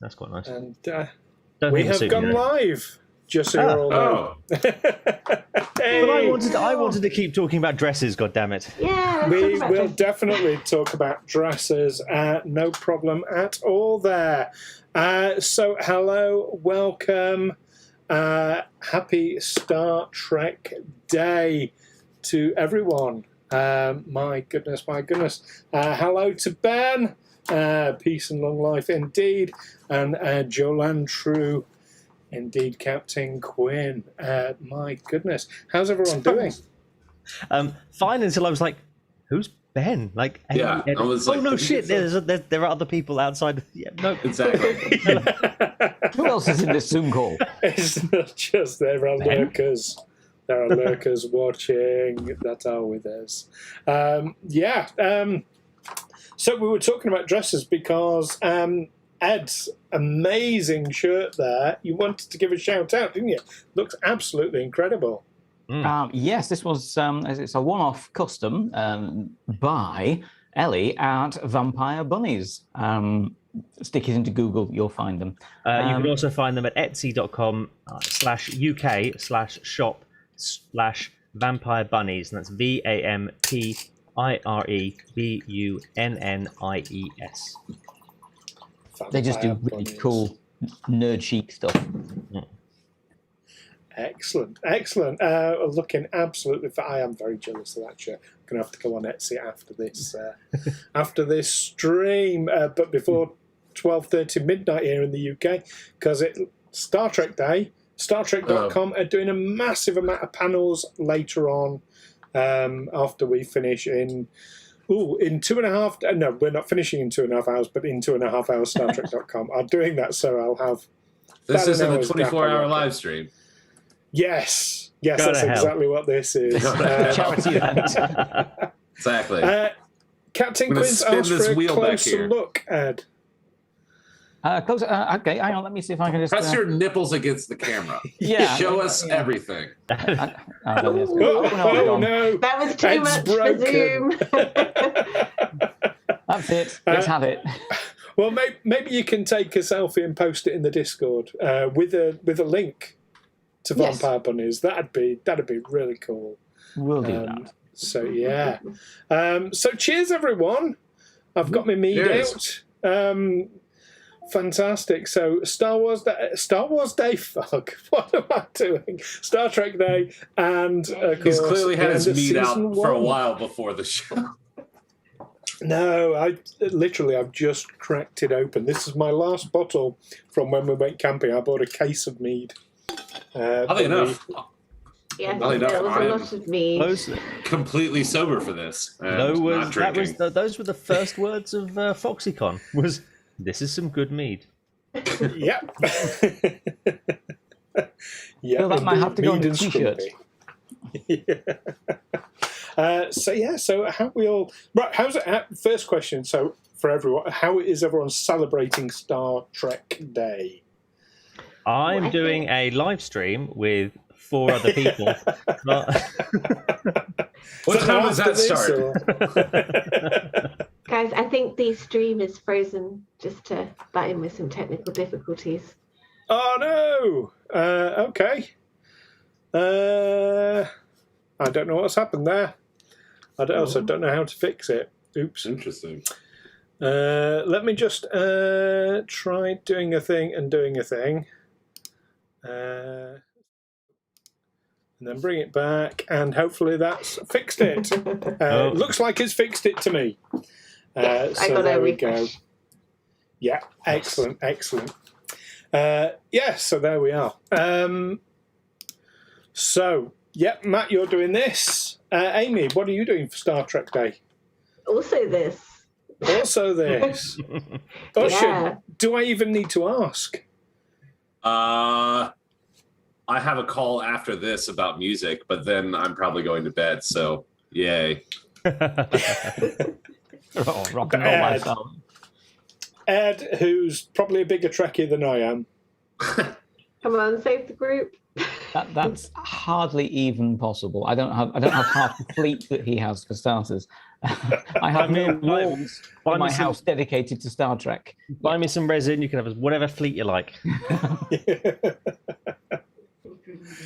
That's quite nice. And Don't we think have gone live. Just so you're all know. But I wanted to keep talking about dresses. God damn it! Yeah, We will definitely talk about dresses. No problem at all there. So, hello, welcome. Happy Star Trek Day to everyone. My goodness. Hello to Ben. Peace and long life indeed. And Jolan True. Indeed, Captain Quinn. My goodness. How's everyone doing? Fine until I was like, who's Ben? Like, I was like, oh no, shit! There are other people outside. Yeah, no, exactly. Who else is in this Zoom call? It's not just there are lurkers. There are lurkers watching that are with us. So we were talking about dresses because Ed's amazing shirt there. You wanted to give a shout out, didn't you? Looks absolutely incredible. Yes, this was it's a one-off custom by Ellie at Vampire Bunnies. Stick it into Google, you'll find them. You can also find them at etsy.com/uk/shop/vampire bunnies, and that's VAMPIREBUNNIES. They just do really cool nerd chic stuff. Excellent. Looking absolutely. I am very jealous of that shirt. I'm going to have to go on Etsy after this stream. But before 12:30 midnight here in the UK, because it's Star Trek Day. StarTrek.com are doing a massive amount of panels later on after we finish in 2.5. No, we're not finishing in 2.5 hours, but in 2.5 hours, StarTrek.com are doing that. So I'll have. This isn't a 24-hour live stream. Yes, that's exactly what this is. Charity event. Exactly. Captain Quinn's asked for a closer look, Ed. Closer. Okay, hang on. Let me see if I can just. Press your nipples against the camera. Yeah. Show us everything. No. That was too much for Zoom. That's it. Let's have it. Well, maybe you can take a selfie and post it in the Discord with a link to Vampire Bunnies. That'd be really cool. We'll do that. So yeah. So cheers, everyone. I've got my mead out. Fantastic. So Star Wars Day. Fuck. What am I doing? Star Trek Day, and of course, he's clearly had his mead out for a while before the show. No, I've just cracked it open. This is my last bottle from when we went camping. I bought a case of mead. Oddly enough, there was a lot of mead. Completely sober for this. Those were the first words of FoxyCon. This is some good mead. Yep. Well, that might have to go on a t-shirt. So how we all right? How's it? First question. So for everyone, how is everyone celebrating Star Trek Day? I'm doing a live stream with 4 other people. What time does that start? Guys, I think the stream is frozen just to butt in with some technical difficulties. Oh no! Okay. I don't know what's happened there. I also don't know how to fix it. Oops. Interesting. Let me just try doing a thing. And then bring it back, and hopefully that's fixed it. It looks like it's fixed it to me. Yes, so there we go. Yeah, excellent. So there we are. Matt, you're doing this. Amy, what are you doing for Star Trek Day? Also this. Usher, do I even need to ask? I have a call after this about music, but then I'm probably going to bed, so yay. Rock and roll myself. Ed, who's probably a bigger Trekkie than I am. Come on, save the group. That's hardly even possible. I don't have half the fleet that he has for starters. I have no walls in my house dedicated to Star Trek. Buy me some resin. You can have whatever fleet you like.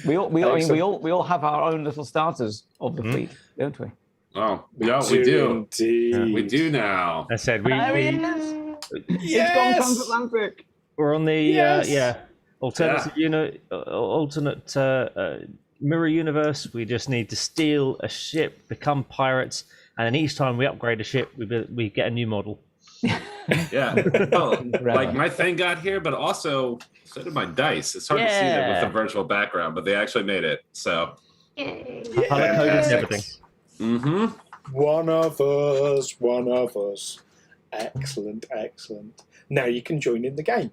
We all have our own little starters of the fleet, don't we? Oh, yeah, we do. Indeed. We do now. I said It's gone transatlantic. we're on the alternate mirror universe. We just need to steal a ship, become pirates, and then each time we upgrade a ship, we get a new model. Yeah. Oh, like my thing got here, but also so did my dice. It's hard to see them with the virtual background, but they actually made it. So Yay. Color coded and everything. mm-hmm. One of us. Excellent. Now you can join in the game.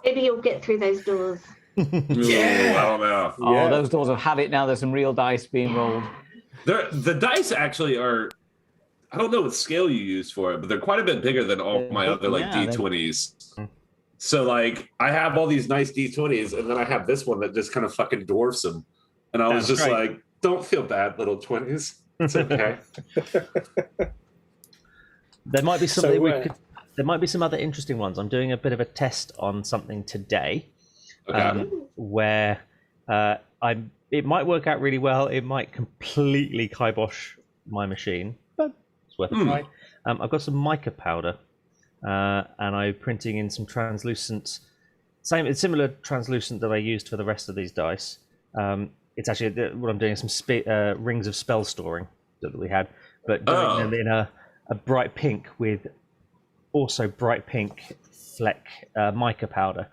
Maybe you'll get through those doors. I don't know. Oh, those doors have had it now. There's some real dice being rolled. The dice actually are, I don't know what scale you use for it, but they're quite a bit bigger than all my other D20s. So like I have all these nice D20s, and then I have this one that just kind of fucking dwarfs them. And I was just like, don't feel bad, little 20s. It's okay. There might be something there might be some other interesting ones. I'm doing a bit of a test on something today, where it might work out really well. It might completely kibosh my machine, but it's worth a try. I've got some mica powder, and I'm printing in some translucent, similar translucent that I used for the rest of these dice. It's actually what I'm doing is some rings of spell storing that we had, but doing them in a bright pink with also bright pink fleck mica powder.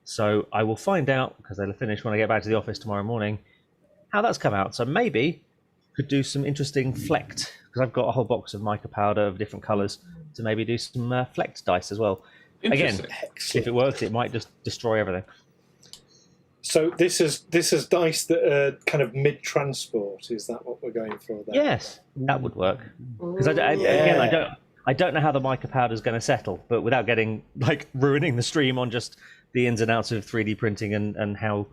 So I will find out, because they'll finish when I get back to the office tomorrow morning, how that's come out. So maybe could do some interesting flecked, because I've got a whole box of mica powder of different colours, to maybe do some flecked dice as well. Again, if it works, it might just destroy everything. So this is dice that are kind of mid-transport. Is that what we're going for there? Yes, that would work. Because I don't know how the mica powder is going to settle, but without getting ruining the stream on just the ins and outs of 3D printing and how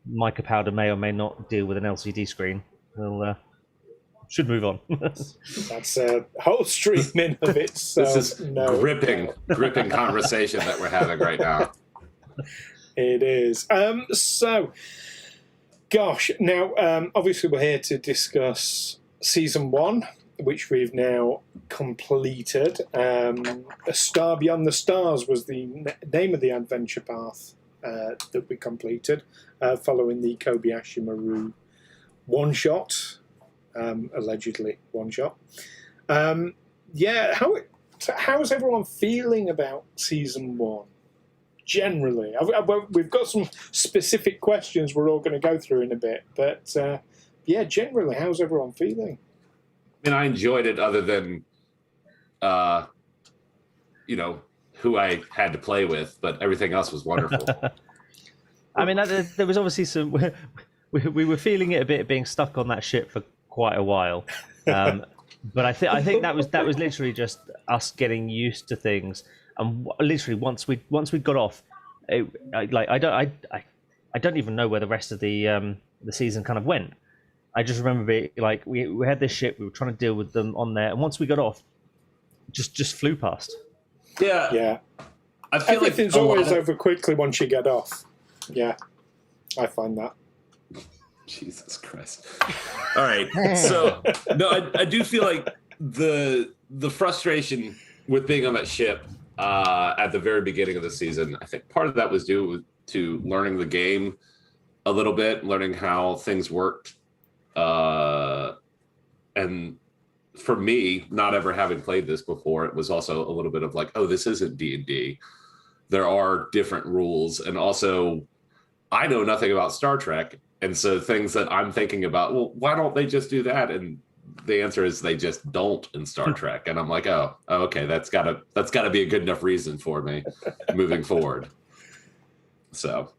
mica powder may or may not deal with an LCD screen, we'll should move on. That's a whole stream in of itself. This is gripping conversation that we're having right now. It is. So, gosh, now, obviously we're here to discuss Season 1, which we've now completed. A Star Beyond the Stars was the name of the adventure path that we completed, following the Kobayashi Maru one-shot, allegedly one-shot. How's everyone feeling about Season 1? Generally, we've got some specific questions we're all going to go through in a bit, but generally, how's everyone feeling? I mean, I enjoyed it, other than, who I had to play with, but everything else was wonderful. I mean, there was obviously some. We were feeling it a bit, being stuck on that ship for quite a while, but I think that was literally just us getting used to things. And literally, once we got off, I don't even know where the rest of the season kind of went. I just remember being we had this ship, we were trying to deal with them on there, and once we got off, just flew past. Yeah. I feel everything's always over quickly once you get off. Yeah, I find that. Jesus Christ! All right, so no, I do feel like the frustration with being on that ship at the very beginning of the season, I think part of that was due to learning the game a little bit, learning how things worked. And for me, not ever having played this before, it was also a little bit of this isn't D&D. There are different rules. And also, I know nothing about Star Trek. And so things that I'm thinking about, well, why don't they just do that? And the answer is they just don't in Star Trek. And I'm like, oh, okay, that's gotta be a good enough reason for me moving forward. So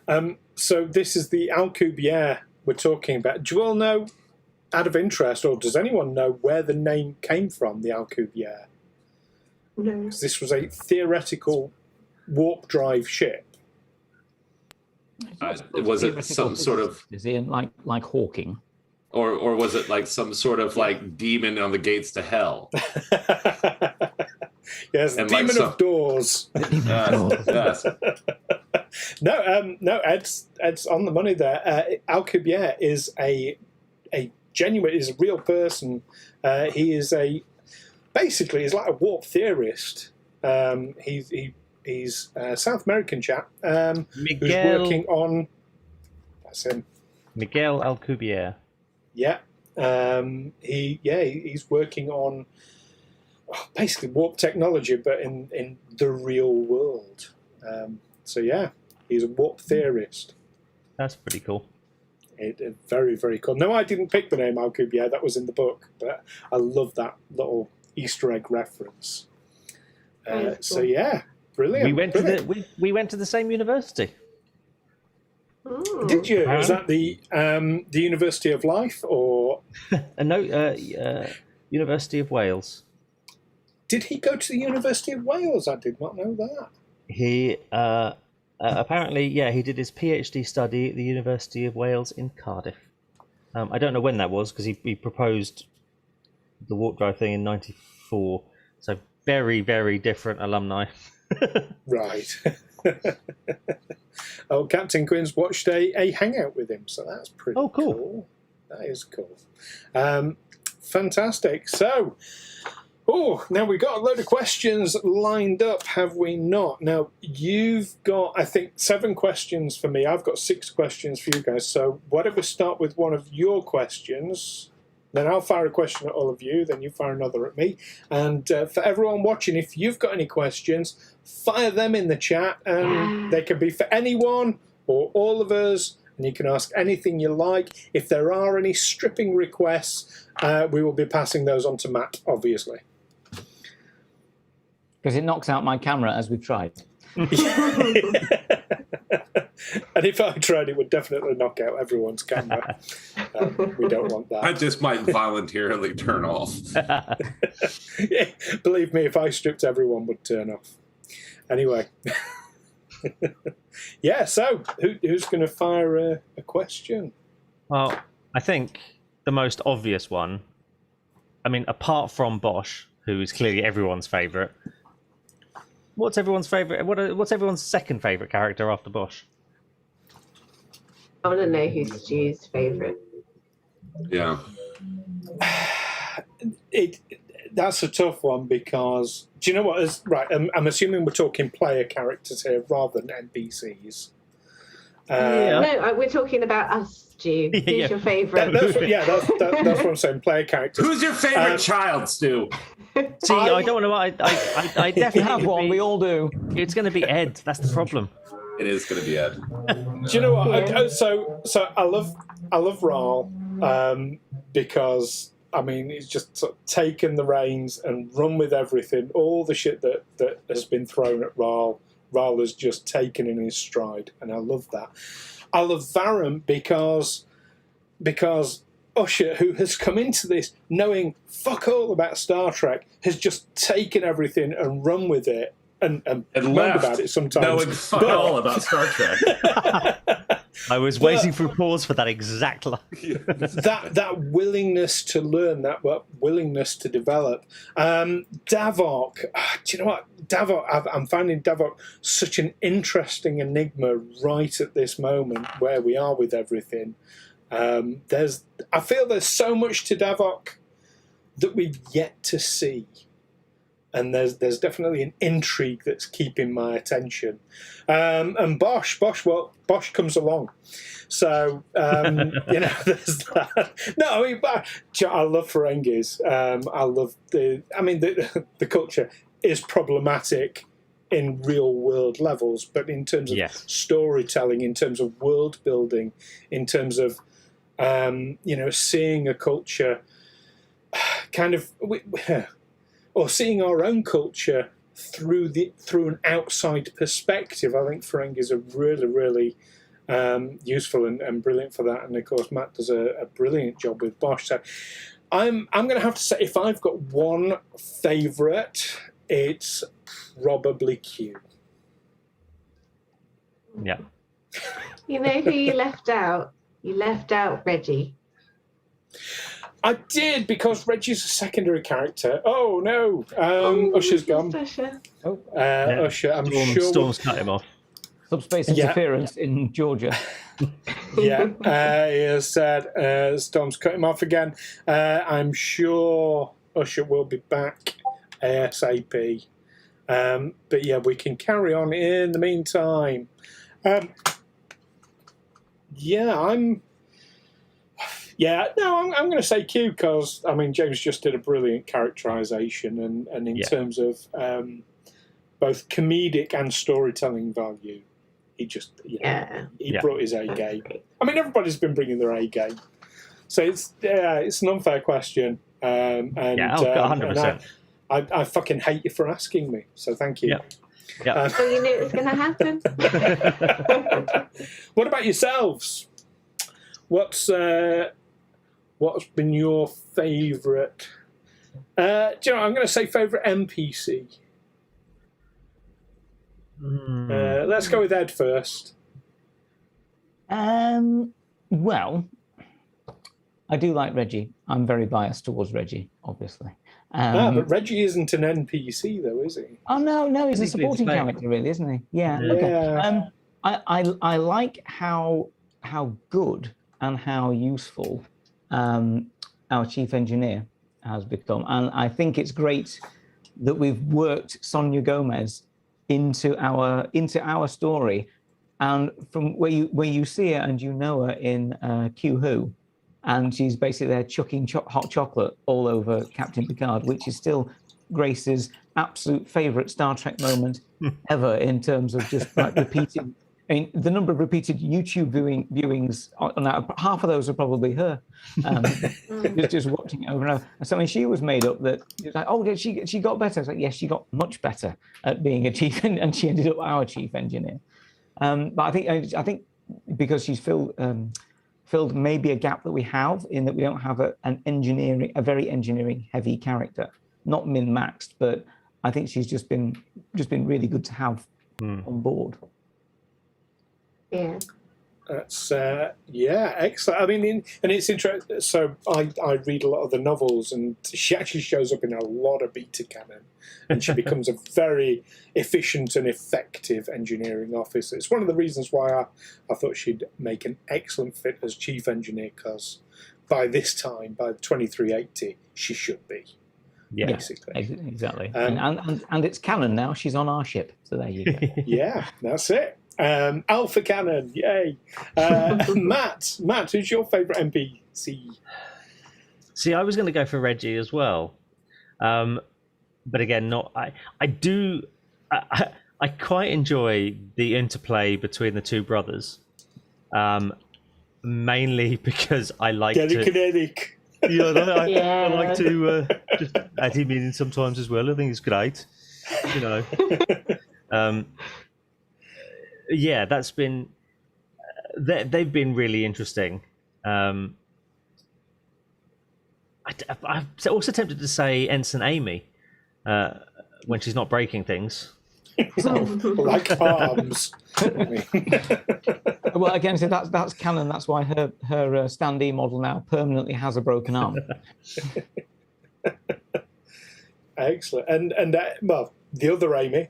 this is the Alcubierre we're talking about. Do you all know, out of interest, or does anyone know where the name came from, the Alcubierre? No. Because this was a theoretical warp drive ship Was it some sort of? Is he like Hawking? Or was it like some sort of like demon on the gates to hell? Yes, And demon like of doors. Yes. No, Ed's on the money there. Alcubierre is a genuine, is a real person. He is basically he's like a warp theorist. He's a South American chap who's working on. That's him. Miguel Alcubierre. Yeah, he's working on basically warp technology, but in the real world. So yeah, he's a warp theorist. That's pretty cool. Very, very cool. No, I didn't pick the name Alcubierre. That was in the book, but I love that little Easter egg reference. So yeah, brilliant. We went to the same university. Ooh. Did you? Was that the University of Life or? No, University of Wales. Did he go to the University of Wales? I did not know that. He apparently, he did his PhD study at the University of Wales in Cardiff. I don't know when that was because he proposed the warp drive thing in '94. So very, very different alumni. Right. Oh, Captain Quinn's watched a hangout with him, so that's pretty cool. That is cool. Fantastic. So, now we've got a load of questions lined up, have we not? Now, you've got, I think, 7 questions for me. I've got 6 questions for you guys. So why don't we start with one of your questions? Then I'll fire a question at all of you, then you fire another at me. And for everyone watching, if you've got any questions, fire them in the chat. And they can be for anyone or all of us. And you can ask anything you like. If there are any stripping requests, we will be passing those on to Matt, obviously. Because it knocks out my camera, as we've tried. And if I tried, it would definitely knock out everyone's camera. We don't want that. I just might voluntarily turn off. Yeah, believe me, if I stripped, everyone would turn off. Anyway. Yeah, so who's going to fire a question? Well, I think the most obvious one, I mean, apart from Bosh, who is clearly everyone's favourite, what's everyone's favourite? What's everyone's second favourite character after Bosh? I want to know who's Stu's favourite. Yeah. That's a tough one because, do you know what? Right, I'm assuming we're talking player characters here rather than NPCs. No, we're talking about us, Stu. Who's your favourite? That's what I'm saying, player characters. Who's your favourite child, Stu? See, I don't know. I definitely have one. We all do. It's going to be Ed. That's the problem. It is going to be Ed. Do you know what? Yeah. So I love Wraal because I mean he's just sort of taken the reins and run with everything. All the shit that has been thrown at Wraal has just taken in his stride, and I love that. I love Varren because Usher, who has come into this knowing fuck all about Star Trek, has just taken everything and run with it and moaned about it sometimes. Knowing fuck all about Star Trek. I was waiting for a pause for that exact line. that willingness to learn, that willingness to develop. Davok, do you know what? Davok, I'm finding Davok such an interesting enigma right at this moment where we are with everything. I feel there's so much to Davok that we've yet to see. And there's definitely an intrigue that's keeping my attention. And Bosh comes along. So, there's that. No, I mean, I love Ferengis. I love the culture is problematic in real world levels, but in terms of storytelling, in terms of world building, in terms of, seeing a culture kind of... or seeing our own culture through an outside perspective. I think Ferengis are really, really useful and brilliant for that. And of course, Matt does a brilliant job with Bosh. So I'm going to have to say, if I've got one favourite, it's probably Q. Yeah. You know who you left out? You left out Reggie. I did, because Reggie's a secondary character. Oh no, Usher's gone. Usher. Usher, I'm sure. Storm's cut him off. Subspace interference in Georgia. He has said Storm's cut him off again. I'm sure Usher will be back ASAP. But yeah, we can carry on in the meantime. I'm going to say Q, because I mean James just did a brilliant characterization, and in terms of both comedic and storytelling value, he just brought his A game. I mean, everybody's been bringing their A game, so it's an unfair question. 100%. I fucking hate you for asking me, so thank you. Yeah. So you knew it was going to happen. What about yourselves? What's been your favourite? Do you know? I'm going to say favourite NPC. Let's go with Ed first. Well, I do like Reggie. I'm very biased towards Reggie, obviously. But Reggie isn't an NPC, though, is he? Oh no, he's a supporting character, really, isn't he? Yeah. Okay. I like how good and how useful our chief engineer has become, and I think it's great that we've worked Sonia Gomez into our story, and from where you see her and you know her in Q Who. And she's basically there chucking hot chocolate all over Captain Picard, which is still Grace's absolute favourite Star Trek moment ever, in terms of just like repeated. I mean, the number of repeated YouTube viewings on that, half of those are probably her, just watching it over and over. And so, I mean, she was made up that she was like, oh, did she got better? I was like, yes, she got much better at being a chief, and she ended up our chief engineer. But I think because she's filled maybe a gap that we have, in that we don't have a very engineering heavy character, not min-maxed, but I think she's just been really good to have on board. Yeah. That's excellent. I mean, and it's interesting. So I read a lot of the novels, and she actually shows up in a lot of beta canon, and she becomes a very efficient and effective engineering officer. It's one of the reasons why I thought she'd make an excellent fit as chief engineer, because by this time, by 2380, she should be. Yeah, basically. Exactly. And it's canon now. She's on our ship, so there you go. Yeah, that's it. Alpha Cannon, yay! Matt, who's your favourite NPC? See, I was going to go for Reggie as well, but again, I quite enjoy the interplay between the two brothers, mainly because I like Derek and Eric. I like to just add him in sometimes as well. I think it's great, you know. Yeah, that's been. They've been really interesting. I'm also tempted to say Ensign Amy when she's not breaking things. Like arms. Well, again, so that's canon. That's why her standee model now permanently has a broken arm. Excellent. And well, the other Amy,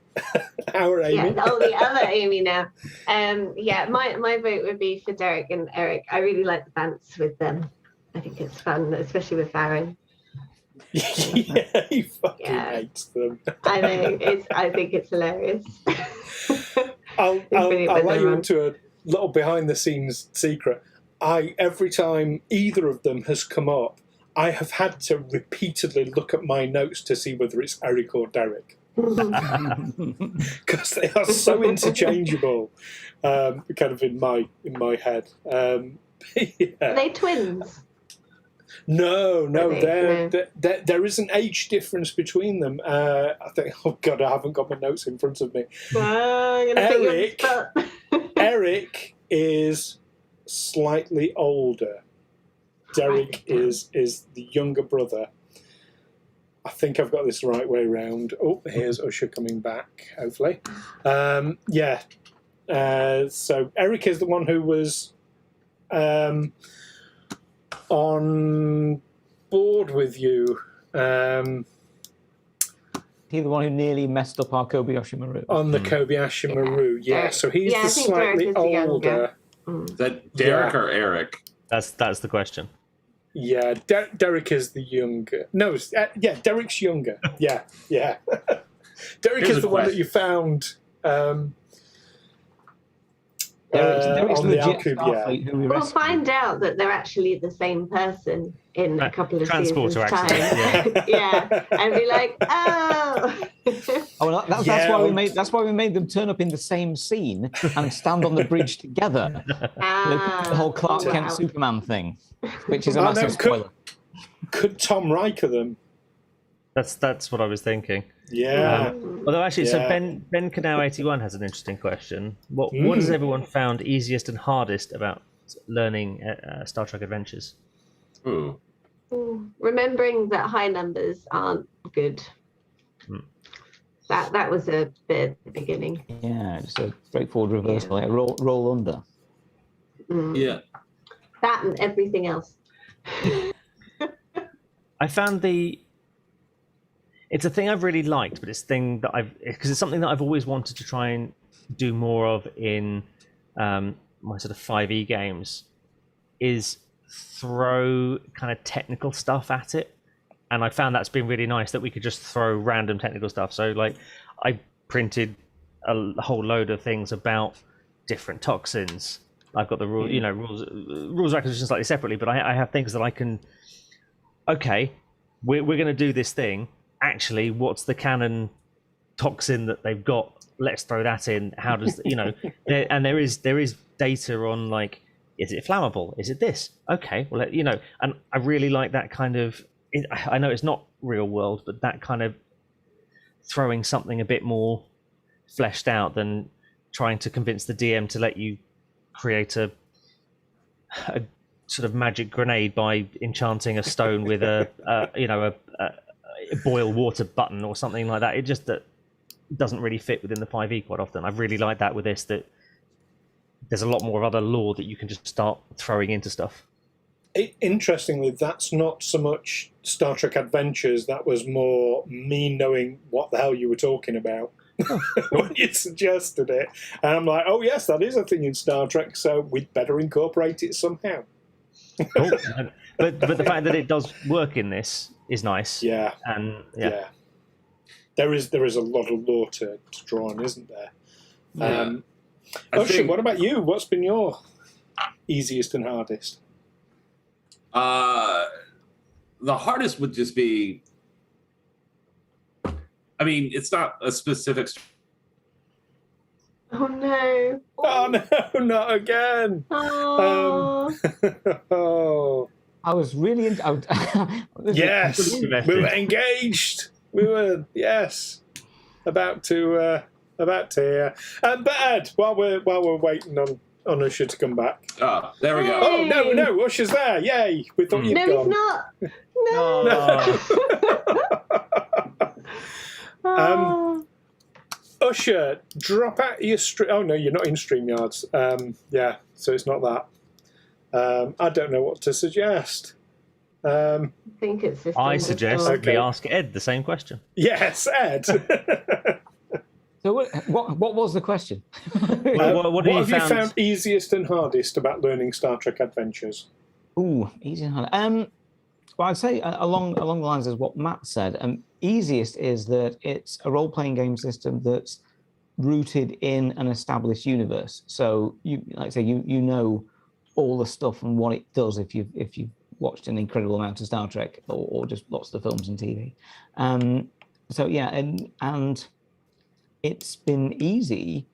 our Amy. Yeah, the other Amy now. My vote would be for Derek and Eric. I really like the dance with them. I think it's fun, especially with Varren. Yeah, he fucking hates them. I know. I think it's hilarious. I'll let you into a little behind-the-scenes secret. Every time either of them has come up, I have had to repeatedly look at my notes to see whether it's Eric or Derek. Because they are so interchangeable, kind of in my head. Are they twins? No, there is an age difference between them. I think, oh God, I haven't got my notes in front of me. Eric is slightly older. Derek is the younger brother. I think I've got this the right way around. Oh, here's Usher coming back, hopefully. So Eric is the one who was on board with you. He's the one who nearly messed up our Kobayashi Maru. On the Kobayashi Maru, yeah. So he's the slightly older. Is that Derek or Eric? That's the question. Yeah, Derek is the younger. No, Derek's younger. Yeah. Derek is the one that you found. Derek's on the legit Alcube, who we We'll rescued. find out that they're actually the same person in a couple of seasons' Transporter time. accident, Yeah, and be like, oh. Oh, well, that's why we made them turn up in the same scene and stand on the bridge together. The whole Clark Kent Superman thing, which is a massive spoiler. Could Tom Riker them? That's what I was thinking. Yeah. Although actually, so Ben Canal 81 has an interesting question. What has everyone found easiest and hardest about learning Star Trek Adventures? Ooh. Remembering that high numbers aren't good. That was a bit at the beginning. Yeah, just a straightforward reversal. Like roll under. Yeah. That and everything else. I found it's a thing I've really liked, but it's a thing that because it's something that I've always wanted to try and do more of in my sort of 5e games, is throw kind of technical stuff at it. And I found that's been really nice that we could just throw random technical stuff. So like I printed a whole load of things about different toxins. I've got the rules of acquisition slightly separately, but I have things that I can, okay, we're going to do this thing. Actually, what's the canon toxin that they've got? Let's throw that in. How does and there is data on like, is it flammable? Is it this? Okay, well, and I really like that kind of. I know it's not real world, but that kind of throwing something a bit more fleshed out than trying to convince the DM to let you create a sort of magic grenade by enchanting a stone with a boil water button or something like that. It just that doesn't really fit within the 5e quite often. I really like that with this, that there's a lot more other lore that you can just start throwing into stuff. Interestingly, that's not so much Star Trek Adventures. That was more me knowing what the hell you were talking about when you suggested it. And I'm like, oh yes, that is a thing in Star Trek, so we'd better incorporate it somehow. Cool. But the fact that it does work in this is nice. Yeah. And There is a lot of lore to draw on, isn't there? Yeah. Usher, what about you? What's been your easiest and hardest? The hardest would just be, I mean, it's not a specific. Oh no! Oh no, not again! Oh. Oh. I was really Yes, we were engaged. We were about to hear. But Ed, while we're waiting on Usher to come back. Oh, there we go. Oh no, Usher's there! Yay! We thought you'd gone. No, he's not. No. Usher, drop out your stream. Oh no, you're not in StreamYards. So it's not that. I don't know what to suggest. I think it's just. I suggest we ask Ed the same question. Yes, Ed. So what was the question? What have you found easiest and hardest about learning Star Trek Adventures? Ooh, easy and hard. Well, I'd say along the lines of what Matt said. Easiest is that it's a role-playing game system that's rooted in an established universe. So you know all the stuff and what it does if you've watched an incredible amount of Star Trek or just lots of the films and TV. And it's been easy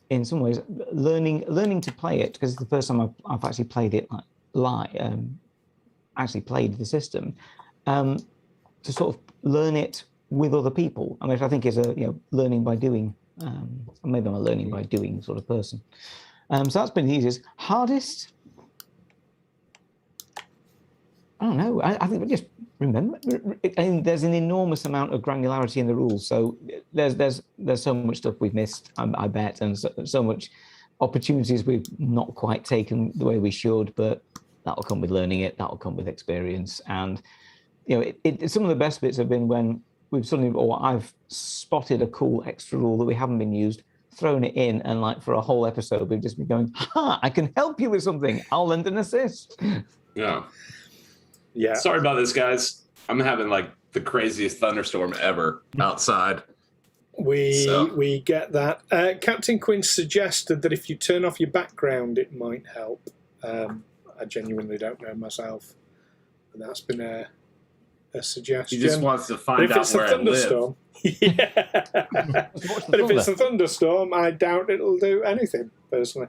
in some ways learning to play it, because it's the first time I've actually played it actually played the system, to sort of learn it with other people. I mean, which I think is learning by doing. Maybe I'm a learning by doing sort of person. So that's been the easiest. Hardest, I don't know. I think we just remember. There's an enormous amount of granularity in the rules. So there's so much stuff we've missed, I bet, and so much opportunities we've not quite taken the way we should, but that'll come with learning it. That'll come with experience. And, some of the best bits have been when we've suddenly, or I've spotted a cool extra rule that we haven't been used, thrown it in, and like for a whole episode, we've just been going, I can help you with something. I'll lend an assist. Yeah. Yeah. Sorry about this, guys. I'm having like the craziest thunderstorm ever outside. We get that. Captain Quinn suggested that if you turn off your background, it might help. I genuinely don't know myself, but that's been a suggestion. He just wants to find out where I live. Yeah. But if it's a thunderstorm, I doubt it'll do anything, personally.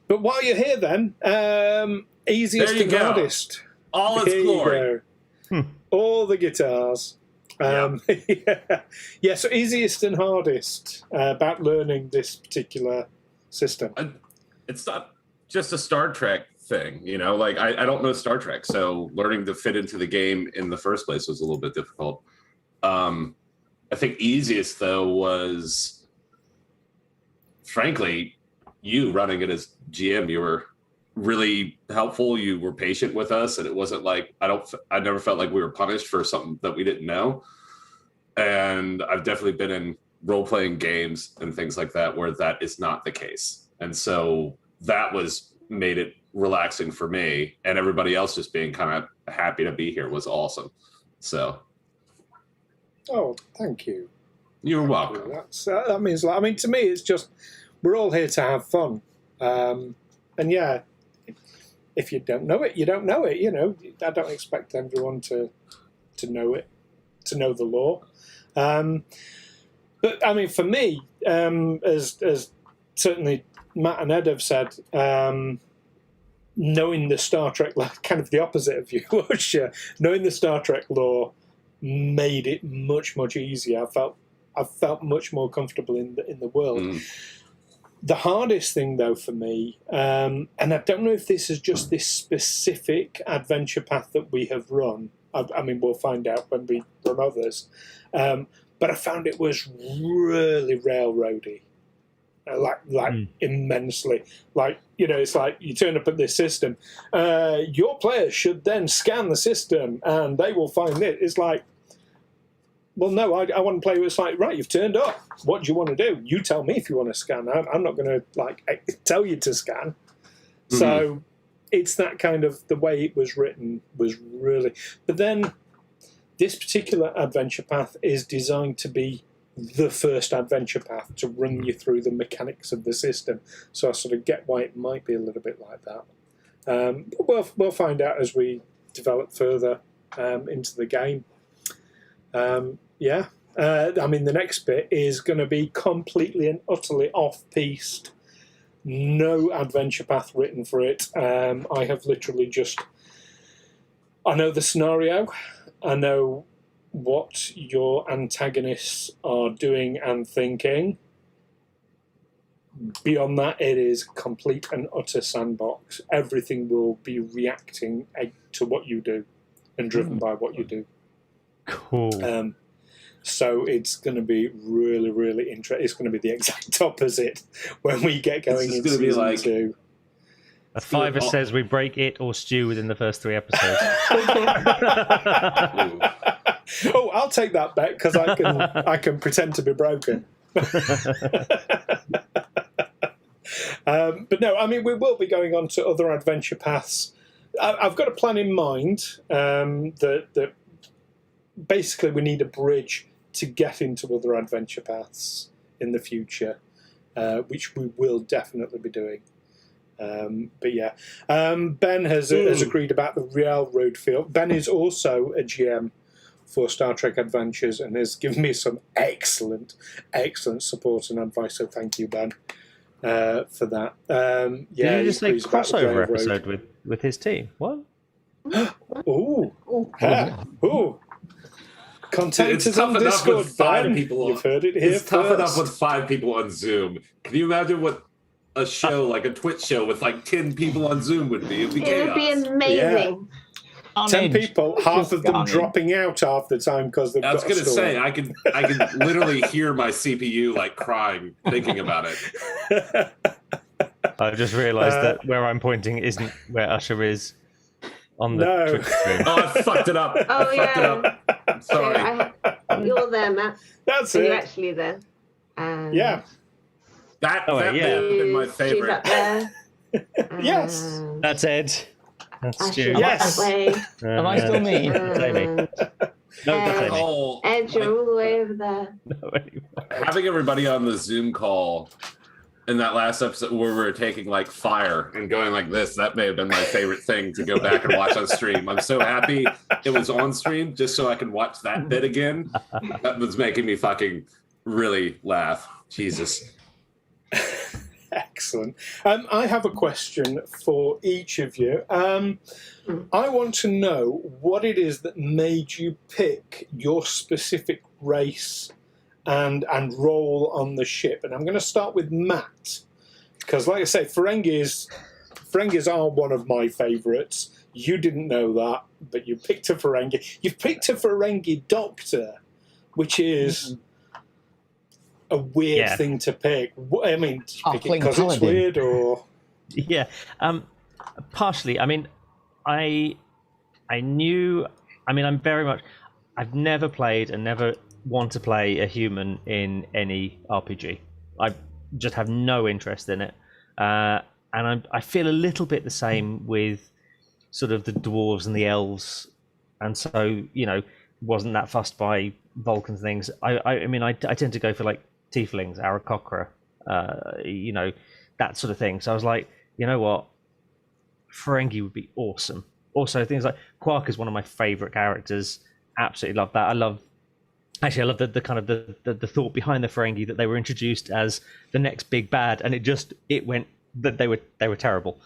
But while you're here, then, easiest and hardest. All its glory. All the guitars. So easiest and hardest about learning this particular system. It's not just a Star Trek thing, like I don't know Star Trek, so learning to fit into the game in the first place was a little bit difficult. I think easiest though was, frankly, you running it as GM. You were really helpful. You were patient with us, and it wasn't like I never felt like we were punished for something that we didn't know. And I've definitely been in role-playing games and things like that where that is not the case, and so that made it relaxing for me, and everybody else just being kind of happy to be here was awesome. So, thank you. You're welcome. That means a lot. I mean, to me, it's just we're all here to have fun, and yeah, if you don't know it, you don't know it. I don't expect everyone to know it, to know the lore. But I mean, for me, as certainly Matt and Ed have said, knowing the Star Trek, kind of the opposite of you, Usher, knowing the Star Trek lore made it much, much easier. I felt much more comfortable in the world. The hardest thing, though, for me, and I don't know if this is just this specific adventure path that we have run. I mean, we'll find out when we run others. But I found it was really railroady. Immensely. It's like you turn up at this system. Your players should then scan the system and they will find it. It's like, well, no, I want to play with. It's like, right, you've turned up. What do you want to do? You tell me if you want to scan. I'm not going to tell you to scan. Mm-hmm. So it's that kind of, the way it was written was really. But then this particular adventure path is designed to be the first adventure path to run you through the mechanics of the system. So I sort of get why it might be a little bit like that. But we'll find out as we develop further into the game. I mean, the next bit is going to be completely and utterly off-piste. No adventure path written for it. I have literally I know the scenario. I know what your antagonists are doing and thinking. Beyond that, it is complete and utter sandbox. Everything will be reacting to what you do and driven by what you do. Cool. So it's going to be really, really interesting. It's going to be the exact opposite when we get going into season 2. A fiver says we break it or stew within the first 3 episodes. Oh, I'll take that bet because I can pretend to be broken. But no, I mean, we will be going on to other adventure paths. I've got a plan in mind that basically we need a bridge to get into other adventure paths in the future, which we will definitely be doing. But yeah, Ben has agreed about the railroad field. Ben is also a GM for Star Trek Adventures and has given me some excellent support and advice. So thank you, Ben, for that. Did you just say crossover episode with his team? What? Ooh. Content it's is tough on enough Discord, with 5 Ben. people. You've heard it here It's tough first. enough with 5 people on Zoom. Can you imagine what a show, like a Twitch show with like 10 people on Zoom would be? It would be amazing. Yeah. 10 people, half of them dropping out half the time because they've got a story. I was going to say, I can literally hear my CPU like crying thinking about it. I just realised that where I'm pointing isn't where Usher is on the Twitch stream. Oh, I fucked it up. Oh, I fucked it up. I'm sorry. So you're there, Matt. That's So it. you're actually there. And Yeah. That Oh, may yeah. have been my Stu's favorite. up there. Yes. And That's Ed. That's Asher Stu. is Yes. that way. Am I still me? That's Amy. And No, that's Amy. Call, Ed, you're all the way over there. No, anymore. having everybody on the Zoom call in that last episode where we were taking like fire and going like this, that may have been my favorite thing to go back and watch on stream. I'm so happy it was on stream just so I can watch that bit again. That was making me fucking really laugh. Jesus. Excellent. I have a question for each of you. I want to know what it is that made you pick your specific race and role on the ship. And I'm going to start with Matt, because, like I say, Ferengis are one of my favourites. You didn't know that, but you picked a Ferengi. You've picked a Ferengi doctor, which is a weird thing to pick. I mean, did you pick it because it's weird, or Yeah, partially. I mean, I knew. I mean, I'm very much. I've never played and never want to play a human in any RPG. I just have no interest in it, and I feel a little bit the same with sort of the dwarves and the elves, and so wasn't that fussed by Vulcan things. I mean, I tend to go for like tieflings, Aarakocra, that sort of thing. So I was like, you know what, Ferengi would be awesome. Also, things like Quark is one of my favorite characters. Absolutely love that. I love the kind of the thought behind the Ferengi, that they were introduced as the next big bad, and it went that they were terrible,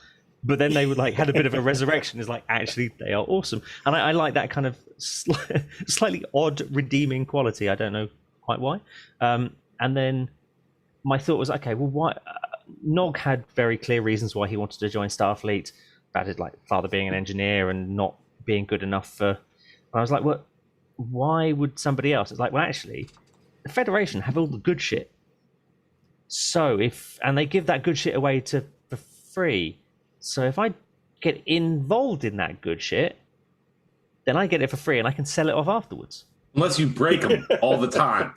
but then they would had a bit of a resurrection. Is like, actually they are awesome, and I like that kind of slightly odd redeeming quality. I don't know quite why. And then my thought was, okay, well, why? Nog had very clear reasons why he wanted to join Starfleet. That is like father being an engineer and not being good enough for. And I was like, well, why would somebody else? It's like, well, actually, the Federation have all the good shit. So and they give that good shit away for free. So if I get involved in that good shit, then I get it for free and I can sell it off afterwards. Unless you break them all the time.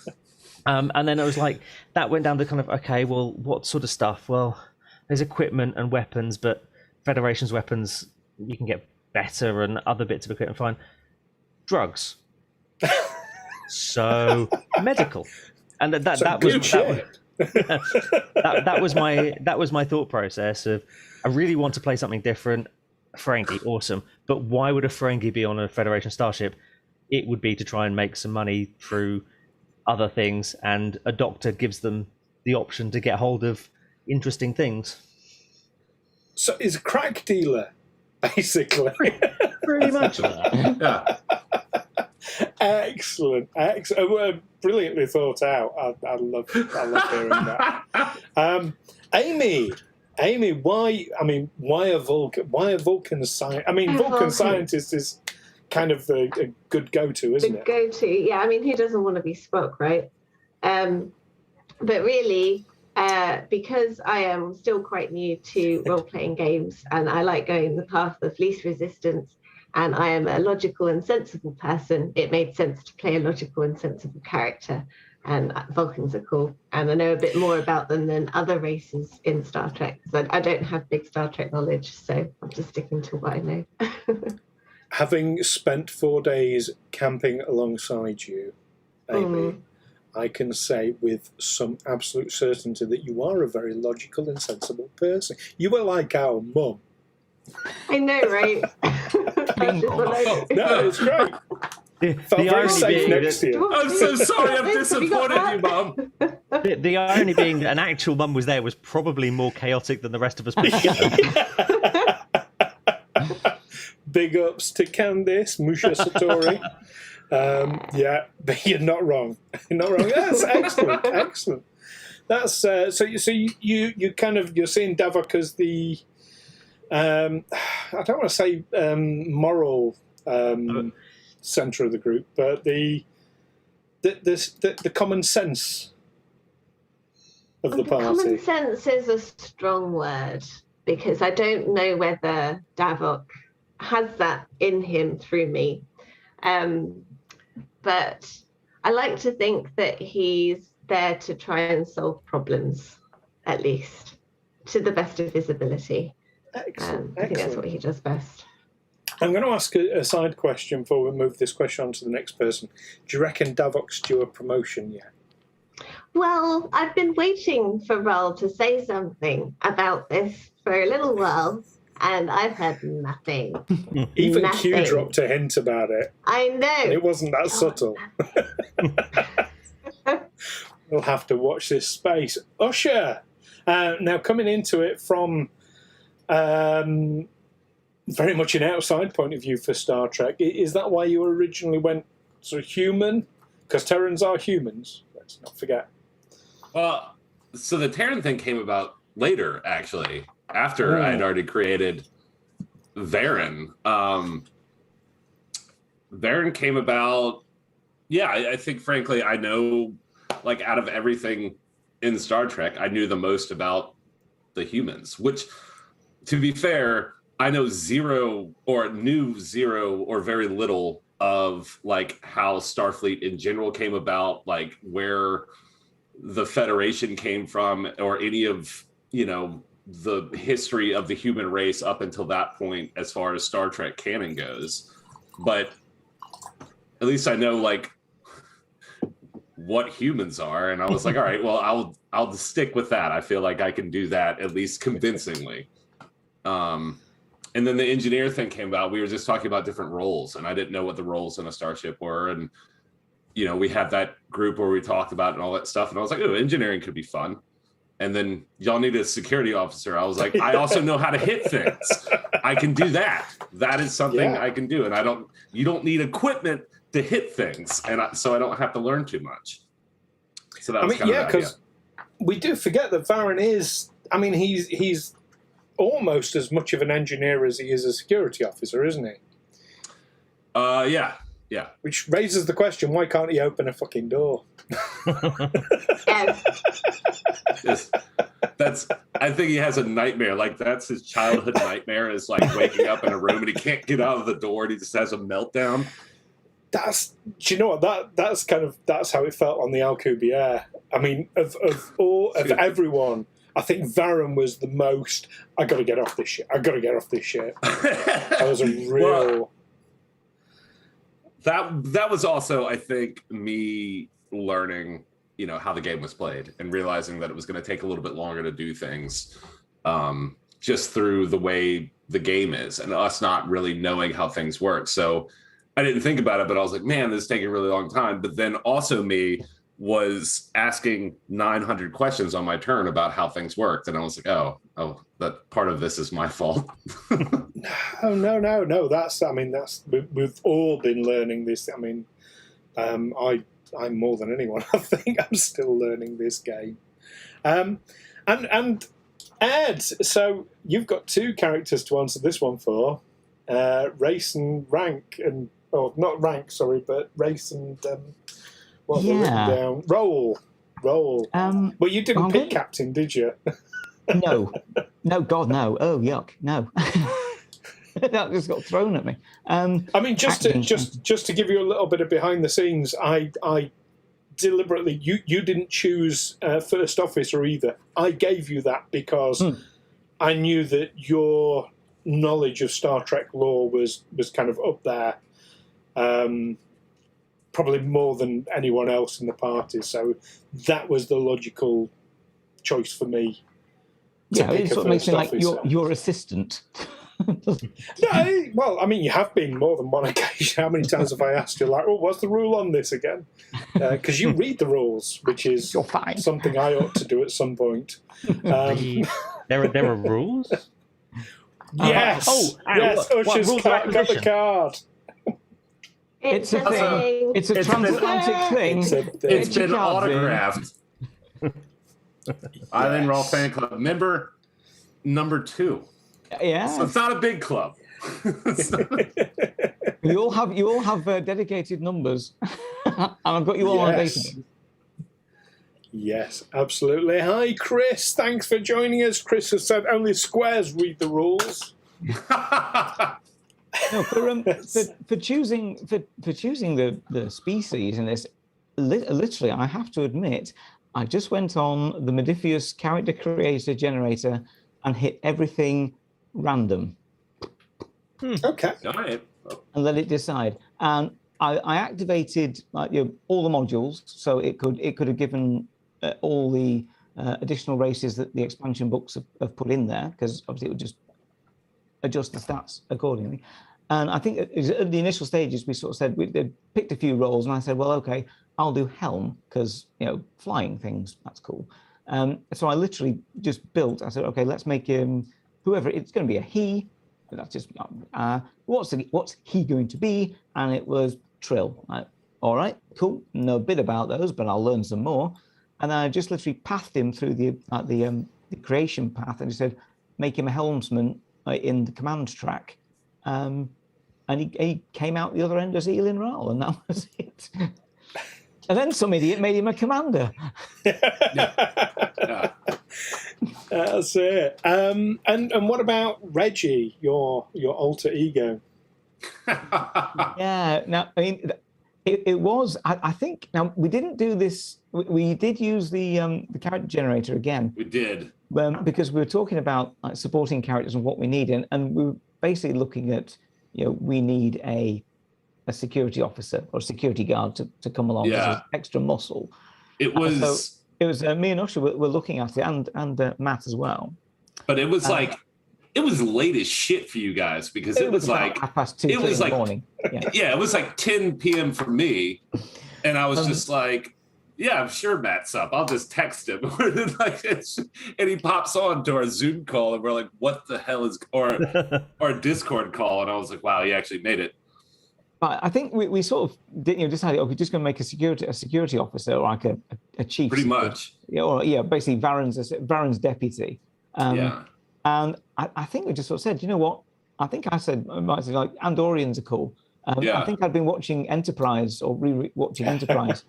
And then it was like, that went down to kind of, okay, well, what sort of stuff? Well, there's equipment and weapons, but Federation's weapons, you can get better, and other bits of equipment, fine. Drugs. So medical. And that was my thought process of, I really want to play something different. Ferengi, awesome. But why would a Ferengi be on a Federation starship? It would be to try and make some money through other things, and a doctor gives them the option to get hold of interesting things. So he's a crack dealer, basically. Pretty much. Yeah. Excellent. Brilliantly thought out. I love hearing that. Amy, why? I mean, why a Vulcan? Why a Vulcan scientist? I mean, Vulcan scientist is kind of a good go-to, isn't it? Go-to, yeah. I mean, who doesn't want to be Spock, right? But really, because I am still quite new to role-playing games, and I like going the path of least resistance, and I am a logical and sensible person, it made sense to play a logical and sensible character. And Vulcans are cool, and I know a bit more about them than other races in Star Trek, because I don't have big Star Trek knowledge, so I'm just sticking to what I know. Having spent 4 days camping alongside you, Amy, I can say with some absolute certainty that you are a very logical and sensible person. You were like our mum. I know, right? No, it's great. The irony being next to you. I'm so sorry, I've disappointed you, Mum. The irony being that an actual mum was there was probably more chaotic than the rest of us put together. Big ups to Candice, Musha Satori. Yeah, but you're not wrong. You're not wrong. That's excellent. Excellent. That's so you kind of, you're seeing Davok as the I don't want to say moral center of the group, but the common sense of the party. Common sense is a strong word, because I don't know whether Davok has that in him through me. But I like to think that he's there to try and solve problems, at least, to the best of his ability. Excellent. I think that's what he does best. I'm going to ask a side question before we move this question on to the next person. Do you reckon Davok's due a promotion yet? Well, I've been waiting for Wraal to say something about this for a little while, and I've heard nothing. Even Q dropped a hint about it. I know. And it wasn't that subtle. We'll have to watch this space. Usher! Now, coming into it from very much an outside point of view for Star Trek, is that why you originally went sort of human? Because Terrans are humans, let's not forget. Well, so the Terran thing came about later, actually, after I'd already created Varren. Varren came about, I think, frankly, I know, like, out of everything in Star Trek, I knew the most about the humans, which, to be fair, I know zero or very little of, like, how Starfleet in general came about, like, where the Federation came from, or any of, the history of the human race up until that point as far as Star Trek canon goes. But at least I know, like, what humans are, and I was like, all right, well, I'll stick with that. I feel like I can do that at least convincingly. And then the engineer thing came about. We were just talking about different roles, and I didn't know what the roles in a starship were. And, we had that group where we talked about it and all that stuff. And I was like, oh, engineering could be fun. And then y'all need a security officer. I was like, I also know how to hit things. I can do that. That is something I can do. And you don't need equipment to hit things. And so I don't have to learn too much. So that was because we do forget that Varren is, he's almost as much of an engineer as he is a security officer, isn't he? Yeah. Which raises the question, why can't he open a fucking door? I think he has a nightmare. Like, that's his childhood nightmare, is like waking up in a room and he can't get out of the door and he just has a meltdown. Do you know what? That's how it felt on the Alcubierre. Of everyone, I think Varren was the most, I got to get off this shit. That was a real... That was also, I think, me learning, how the game was played and realizing that it was going to take a little bit longer to do things, just through the way the game is and us not really knowing how things work. So I didn't think about it, but I was like, man, this is taking a really long time. But then also me was asking 900 questions on my turn about how things worked. And I was like, oh, that part of this is my fault. No. We've all been learning this. I'm more than anyone. I think I'm still learning this game. And Ed, so you've got two characters to answer this one for, race and rank, not rank, sorry, but race and what we're written down. Role. Well, you didn't pick captain, did you? No, God, no. Oh, yuck, no. That just got thrown at me. Just to give you a little bit of behind the scenes, I deliberately, you didn't choose first officer either. I gave you that because I knew that your knowledge of Star Trek lore was kind of up there, probably more than anyone else in the party. So that was the logical choice for me. Yeah, it sort of makes me like your assistant. No, well, you have been more than one occasion. How many times have I asked you, like, oh, what's the rule on this again? Because you read the rules, which is something I ought to do at some point. There are rules? Yes. Yes. Usher's got the card. It's a thing. It's a transatlantic thing. It's been autographed. Island Wraal Fan Club member number 2. Yeah. So it's not a big club. You all have dedicated numbers, and I've got you all on a database. Yes, absolutely. Hi, Chris. Thanks for joining us. Chris has said only squares read the rules. No, for choosing the species in this, literally, I have to admit, I just went on the Modifius character creator generator and hit everything random. Okay. All right. And let it decide. And I activated all the modules, so it could have given all the additional races that the expansion books have put in there, because obviously it would just adjust the stats accordingly. And I think at the initial stages, we sort of said they picked a few roles, and I said, well, okay, I'll do helm because flying things, that's cool. So I literally just built. I said, okay, let's make him whoever. It's going to be a he. That's just what's he going to be? And it was Trill. All right, cool. Know a bit about those, but I'll learn some more. And I just literally pathed him through the creation path, and he said, make him a helmsman in the command track. And he came out the other end as Eelin Wraal, and that was it. And then some idiot made him a commander. That's it. And what about Reggie, your alter ego? Yeah. Now, I mean, it was. I think. Now we didn't do this. We did use the character generator again. We did. Because we were talking about supporting characters and what we need, and we were basically looking at, we need a security officer or a security guard to come along as extra muscle. It was. So it was me and Usher were looking at it, and Matt as well. But it was it was late as shit for you guys, because it was like 2:30 it was in the morning. Yeah, it was like 10 p.m. for me, and I was just like, yeah, I'm sure Matt's up. I'll just text him. And he pops on to our Zoom call, and we're like, what the hell is, or a Discord call, and I was like, wow, he actually made it. But I think we sort of decided, okay, just going to make a security officer, or like a chief. Pretty much. Basically Varren's deputy. And I think we just sort of said, you know what? I think I said, like, Andorians are cool. I think I'd been watching Enterprise or re-watching Enterprise.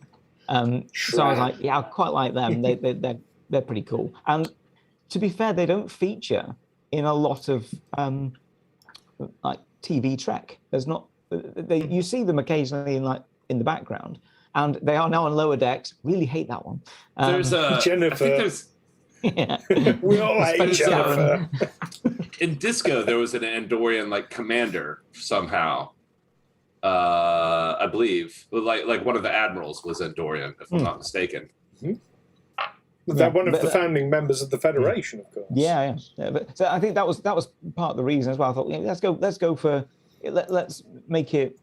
So I was like, yeah, I quite like them. They're pretty cool. And to be fair, they don't feature in a lot of like TV Trek. There's not. You see them occasionally in the background, and they are now on lower decks. Really hate that one. There's Jennifer. I think there's. Yeah. We all hate Jennifer. In Disco, there was an Andorian commander somehow. I believe like one of the admirals was Andorian, if I'm not mistaken. They're one of the founding members of the Federation, of course. Yeah. But, so I think that was part of the reason as well. I thought, let's go for. Let's make it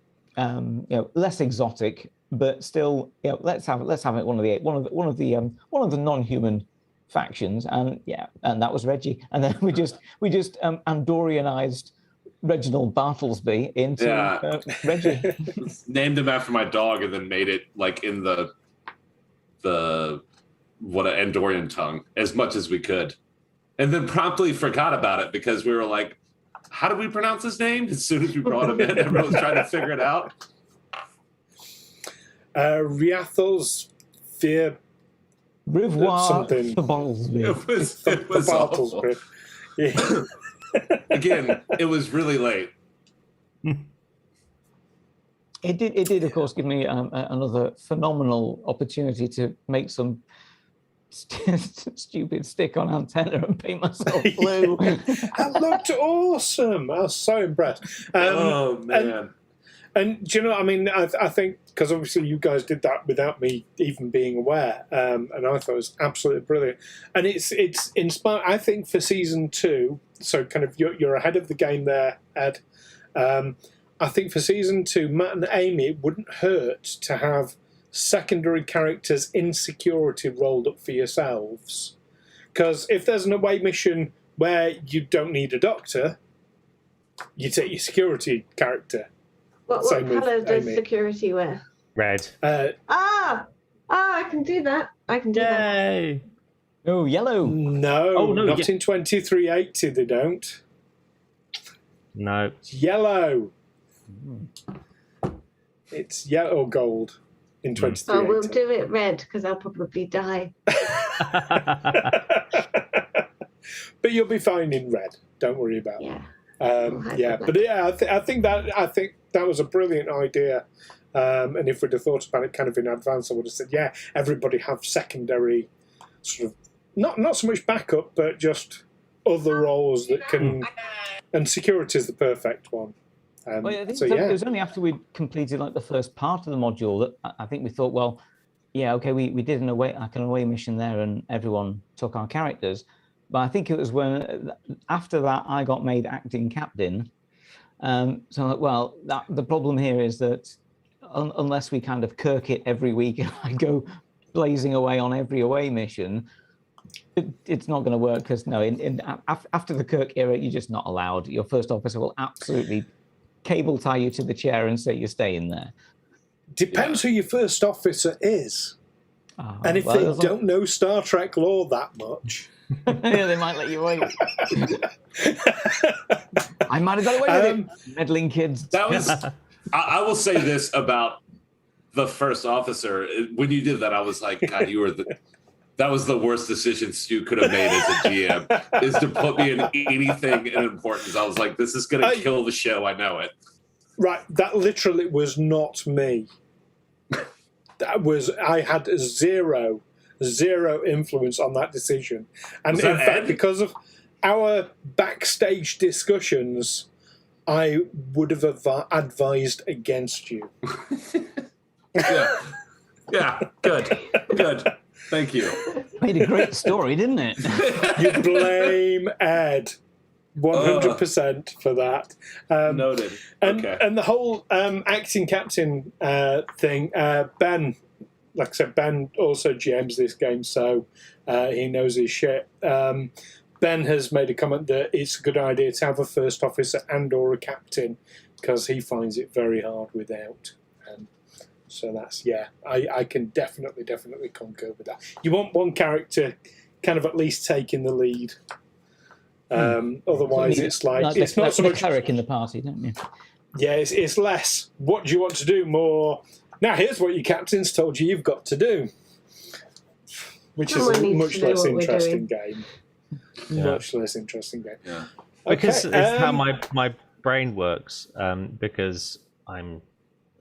less exotic, but still let's have it one of the non-human factions, and that was Reggie, and then we just Andorianized Reginald Bartlesby into Reggie. Named him after my dog, and then made it like in the what an Andorian tongue as much as we could, and then promptly forgot about it because we were like, how do we pronounce his name? As soon as we brought him in, everyone was trying to figure it out. Riathel's fear. Revoir something. The Bartlesby. It was Bartlesby. Yeah. Again, it was really late. It did, of course, give me another phenomenal opportunity to make some stupid stick-on antenna and paint myself blue. That looked awesome. I was so impressed. Oh man! And do you know? I mean, I think because obviously you guys did that without me even being aware, and I thought it was absolutely brilliant. And it's inspired. I think for season 2, so kind of you're ahead of the game there, Ed. I think for season 2, Matt and Amy, it wouldn't hurt to have secondary characters in security rolled up for yourselves, because if there's an away mission where you don't need a doctor, you take your security character. What colour does security wear? Red. I can do that. That. Oh, yellow. No, not in 2380 they don't. No. It's yellow. It's yellow or gold. in 23. Oh, we'll do it red because I'll probably die. But you'll be fine in red. Don't worry about it. I think that was a brilliant idea. And if we'd have thought about it kind of in advance, I would have said, yeah, everybody have secondary sort of not so much backup, but just other roles that can. And security is the perfect one. It was only after we'd completed like the first part of the module that I think we thought, well, yeah, okay, we did an away mission there, and everyone took our characters. But I think it was when after that I got made acting captain. So I'm like, well, the problem here is that unless we kind of Kirk it every week and I go blazing away on every away mission, it's not going to work because after the Kirk era, you're just not allowed. Your first officer will absolutely cable tie you to the chair and say you're staying there. Depends who your first officer is. And if they don't know Star Trek lore that much... yeah, they might let you away. I might have got away with it. Meddling kids. That was... I will say this about the first officer. When you did that, I was like, God, you were that was the worst decision Stu could have made as a GM, is to put me in anything in importance. I was like, this is going to kill the show. I know it. Right. That literally was not me. I had zero influence on that decision. And in fact, because of our backstage discussions, I would have advised against you. Yeah. Good. Thank you. Made a great story, didn't it? You blame Ed 100% for that. Noted. And the whole acting captain thing, Ben, like I said, Ben also GMs this game, so he knows his shit. Ben has made a comment that it's a good idea to have a first officer and or a captain because he finds it very hard without. So that's, I can definitely concur with that. You want one character kind of at least taking the lead. Otherwise, it's like it's not so much cleric in the party, don't you? Yeah, it's less. What do you want to do? More. Now, here's what your captain's told you you've got to do, which is a much less interesting game. Much less interesting game. Yeah. Because it's how my brain works. Because I'm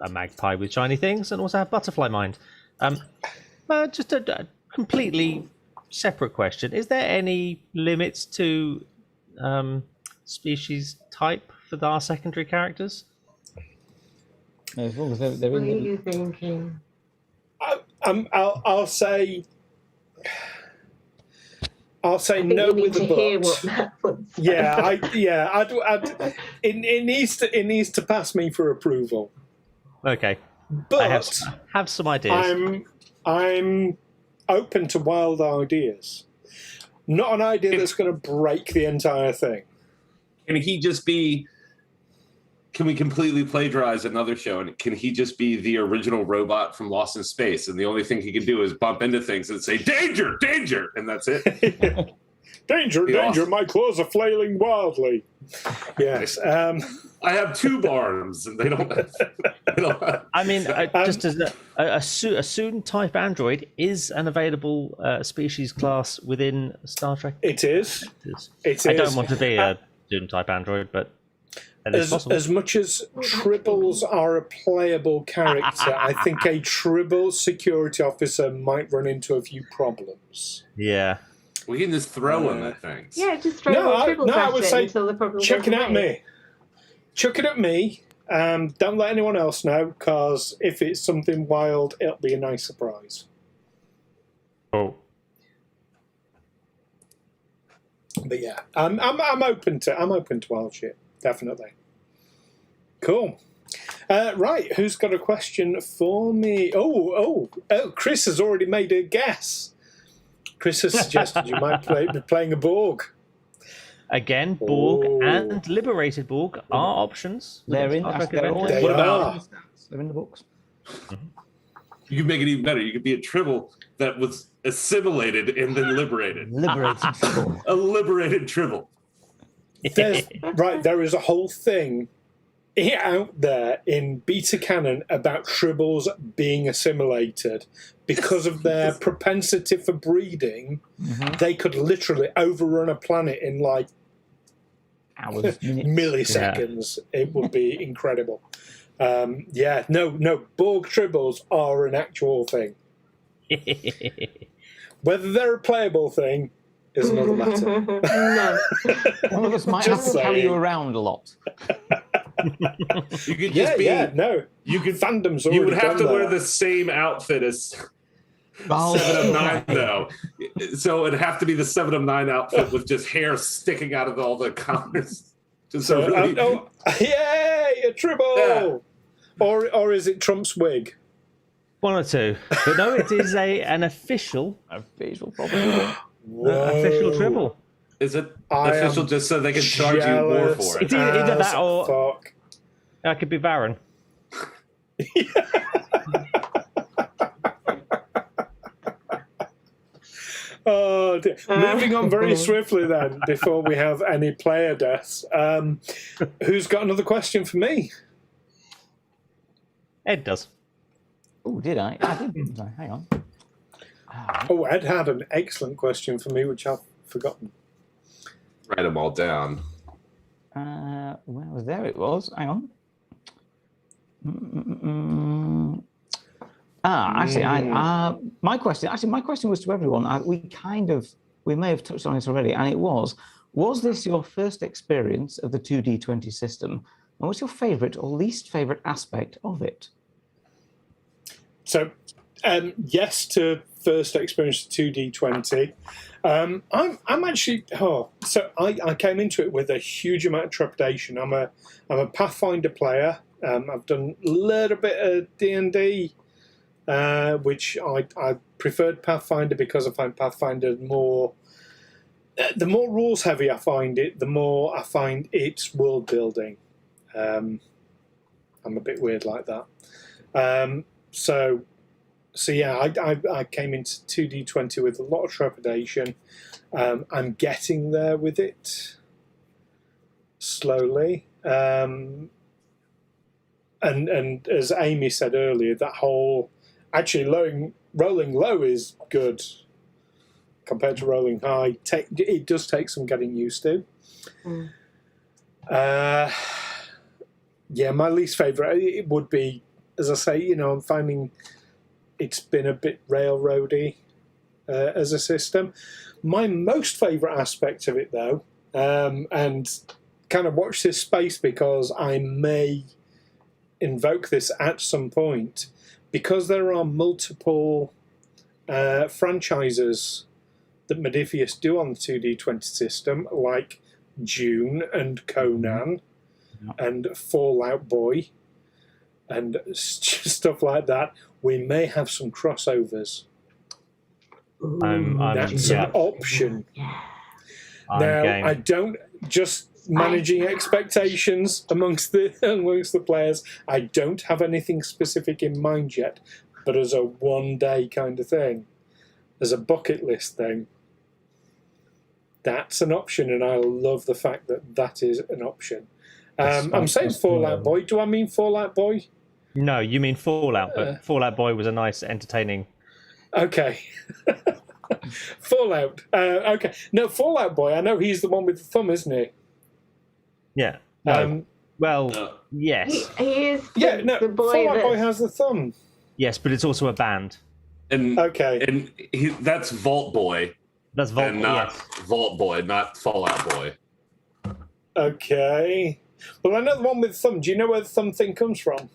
a magpie with shiny things and also have butterfly mind. Just a completely separate question. Is there any limits to species type for our secondary characters? As long as they're What in are you thinking? I'll say no with the books. It needs to pass me for approval. Okay, but I have some ideas. I'm open to wild ideas. Not an idea that's going to break the entire thing. Can we completely plagiarize another show, and can he just be the original robot from Lost in Space, and the only thing he can do is bump into things and say, danger, danger, and that's it? Danger, danger, my claws are flailing wildly. Yes. I have 2 arms, and they don't have... I mean, just as a soon type android is an available species class within Star Trek. It is. I don't want to be a soon type android, but as much as Tribbles are a playable character, I think a Tribble security officer might run into a few problems. Yeah. We can just throw them at things. Yeah, just throw Tribble I would say until the problem chuck it at me. Chuck it at me. Don't let anyone else know, because if it's something wild, it'll be a nice surprise. Oh. But yeah, I'm open to wild shit. Definitely. Cool. Right, who's got a question for me? Oh, Chris has already made a guess. Chris has suggested you might be playing a Borg. Again, Borg and liberated Borg are options. They're in. They're in the books. Mm-hmm. You can make it even better. You could be a Tribble that was assimilated and then liberated. Liberated Tribble. A liberated Tribble. There is a whole thing out there in beta canon about tribbles being assimilated because of their propensity for breeding. They could literally overrun a planet in like hours, milliseconds. It would be incredible. No, Borg tribbles are an actual thing. Whether they're a playable thing is another matter. No. One of us might have to carry you around a lot. You could just You could fandoms. You would have to wear the same outfit as 7 of 9, though. So it'd have to be the 7 of 9 outfit with just hair sticking out of all the collars. Yay, a tribble! Yeah. Or is it Trump's wig? One or two, but no, it is an official problem. Official tribble. Is it official just so they can charge you more for it? It's either that or that could be Varren. Oh, dear. Moving on very swiftly then, before we have any player deaths. Who's got another question for me? Ed does. Oh, did I? I did. Hang on. Oh, Ed had an excellent question for me, which I've forgotten. Write them all down. Well, there it was. Hang on. My question was to everyone. We may have touched on this already, and it was this your first experience of the 2D20 system? And what's your favourite or least favourite aspect of it? So, yes to first experience of 2D20. I'm actually. So I came into it with a huge amount of trepidation. I'm a Pathfinder player. I've done a little bit of D&D, which I preferred Pathfinder because I find Pathfinder more. The more rules heavy I find it, the more I find it's world building. I'm a bit weird like that. So yeah, I came into 2D20 with a lot of trepidation. I'm getting there with it slowly. And as Amy said earlier, that whole actually rolling low is good compared to rolling high. It does take some getting used to. Yeah, my least favourite it would be, as I say, I'm finding it's been a bit railroady as a system. My most favourite aspect of it, though, and kind of watch this space because I may invoke this at some point, because there are multiple franchises that Modiphius do on the 2D20 system, like Dune and Conan and Fallout Boy and stuff like that. We may have some crossovers. That's an option. Now, I don't just managing expectations amongst the players. I don't have anything specific in mind yet, but as a one-day kind of thing, as a bucket list thing, that's an option, and I love the fact that that is an option. I'm saying Fallout Boy. Do I mean Fallout Boy? No, you mean Fallout, but Fallout Boy was a nice, entertaining... Okay. Fallout. Okay. No, Fallout Boy, I know he's the one with the thumb, isn't he? Yeah. Yes. He is the boy Fallout Boy has the thumb. Yes, but it's also a band. And that's Vault Boy. That's Vault Boy, not Vault Boy, not Fallout Boy. Okay. Well, I know the one with the thumb. Do you know where the thumb thing comes from?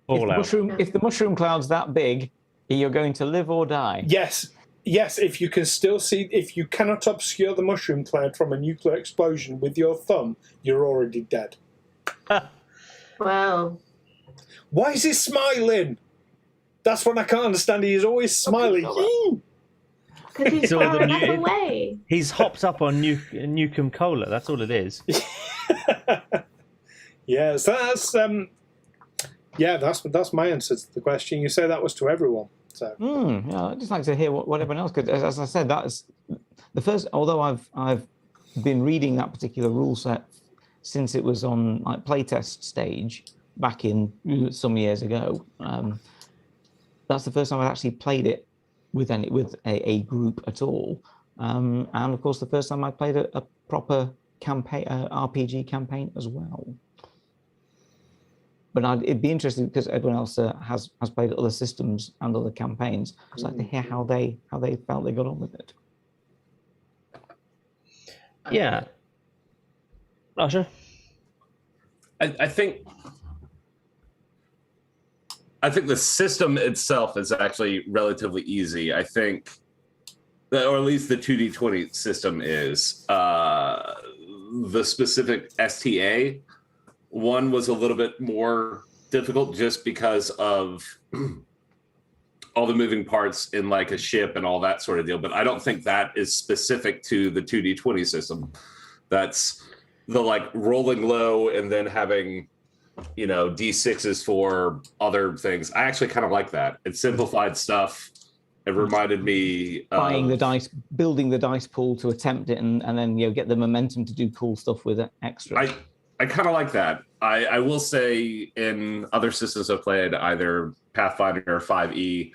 If the mushroom cloud's that big, you're going to live or die. Yes. If you can still see, if you cannot obscure the mushroom cloud from a nuclear explosion with your thumb, you're already dead. Well. Why is he smiling? That's what I can't understand. He is always smiling. Because he's far enough away. He's hopped up on Nukem Cola. That's all it is. Yeah, so that's my answer to the question. You say that was to everyone. So yeah, I'd just like to hear what everyone else could. As I said, that is the first. Although I've been reading that particular rule set since it was on like playtest stage back in some years ago. That's the first time I've actually played it with a group at all. And of course, the first time I played a proper campaign, RPG campaign as well. But it'd be interesting because everyone else has played other systems and other campaigns. I'd like to hear how they felt they got on with it. Yeah, Usher. I think the system itself is actually relatively easy. I think, or at least the 2D20 system is. The specific STA one was a little bit more difficult just because of all the moving parts in like a ship and all that sort of deal. But I don't think that is specific to the 2D20 system. That's the like rolling low and then having, D6s for other things. I actually kind of like that. It simplified stuff. It reminded me buying the dice, building the dice pool to attempt it, and then get the momentum to do cool stuff with it extra. I kind of like that. I will say in other systems I've played, either Pathfinder or 5e,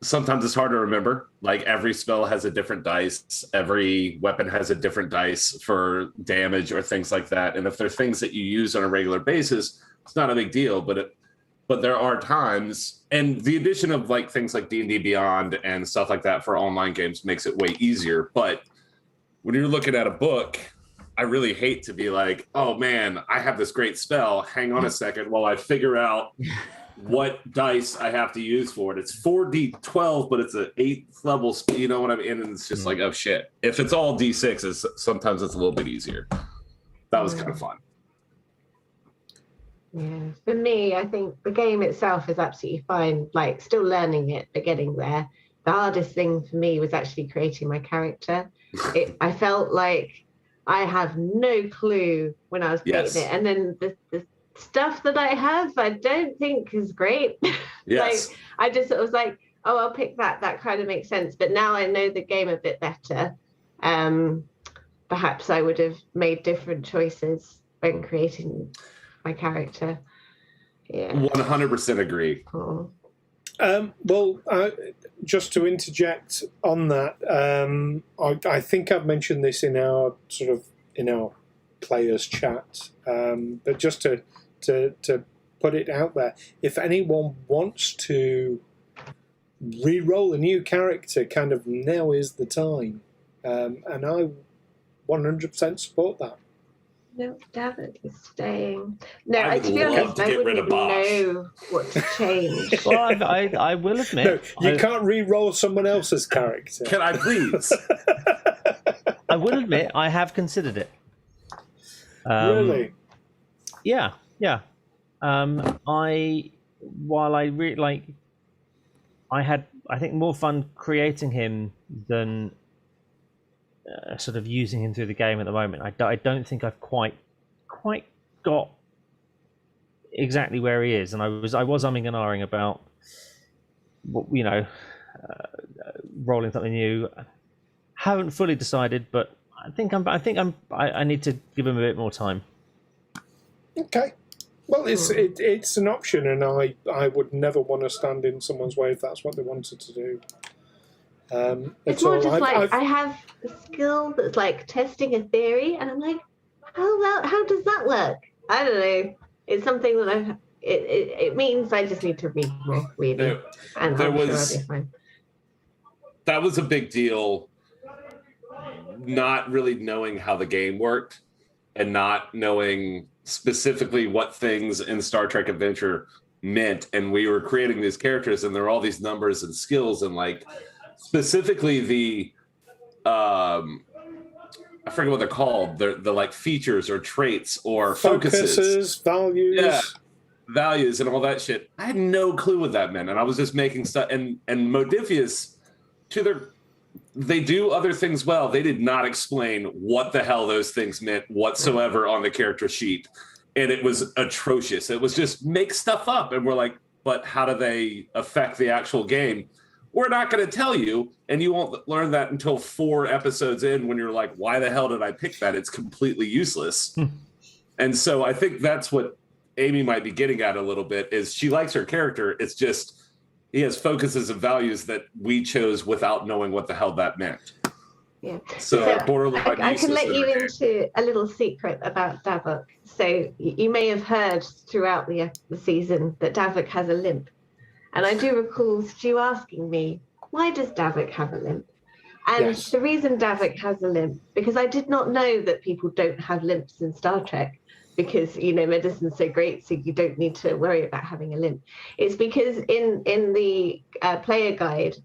sometimes it's hard to remember. Like every spell has a different dice. Every weapon has a different dice for damage or things like that. And if they're things that you use on a regular basis, it's not a big deal. But there are times, and the addition of like things like D&D Beyond and stuff like that for online games makes it way easier. But when you're looking at a book, I really hate to be like, oh man, I have this great spell. Hang on a second while I figure out what dice I have to use for it. It's 4d12, but it's an 8th level, you know what I mean? And it's just like, oh shit. If it's all d6s, sometimes it's a little bit easier. That was kind of fun. Yeah, for me, I think the game itself is absolutely fine. Like still learning it, but getting there. The hardest thing for me was actually creating my character. I felt like I have no clue when I was creating it, and then the stuff that I have, I don't think is great. Yes. Like I just sort of was like, oh, I'll pick that. That kind of makes sense. But now I know the game a bit better. Perhaps I would have made different choices when creating my character. Yeah. 100% agree. Oh. Well, just to interject on that, I think I've mentioned this in our players chat, but just to put it out there, if anyone wants to re-roll a new character, kind of now is the time, and I 100% support that. No, Davok is staying. No, I would to be love honest, to I get rid wouldn't of Bosh. know what to change. Well, I will admit, No, you can't re-roll someone else's character. Can I please? I will admit I have considered it. Really? Yeah. I had, I think, more fun creating him than sort of using him through the game at the moment. I don't think I've quite got exactly where he is, and I was umming and ahhing about rolling something new. Haven't fully decided, but I need to give him a bit more time. Okay. Well, it's an option, and I would never want to stand in someone's way if that's what they wanted to do. It's more just I have a skill that's like testing a theory, and I'm like, how does that work? I don't know. It's something that it means I just need to read more, really, and I'm sure I'll be fine. That was a big deal. Not really knowing how the game worked, and not knowing specifically what things in Star Trek Adventure meant, and we were creating these characters, and there are all these numbers and skills, and like specifically the I forget what they're called, the like features or traits or focuses, values, values, and all that shit. I had no clue what that meant, and I was just making stuff. And Modifius, they do other things well. They did not explain what the hell those things meant whatsoever on the character sheet, and it was atrocious. It was just make stuff up, and we're like, but how do they affect the actual game? we're not going to tell you, and you won't learn that until 4 episodes in when you're like, why the hell did I pick that? It's completely useless. And so I think that's what Amy might be getting at a little bit, is she likes her character. It's just he has focuses and values that we chose without knowing what the hell that meant. Yeah. So borderline I can let you into a little secret about Davok. So you may have heard throughout the season that Davok has a limp. And I do recall Stu asking me, why does Davok have a limp? And the reason Davok has a limp, because I did not know that people don't have limps in Star Trek, because, you know, medicine's so great, so you don't need to worry about having a limp. It's because in the player guide,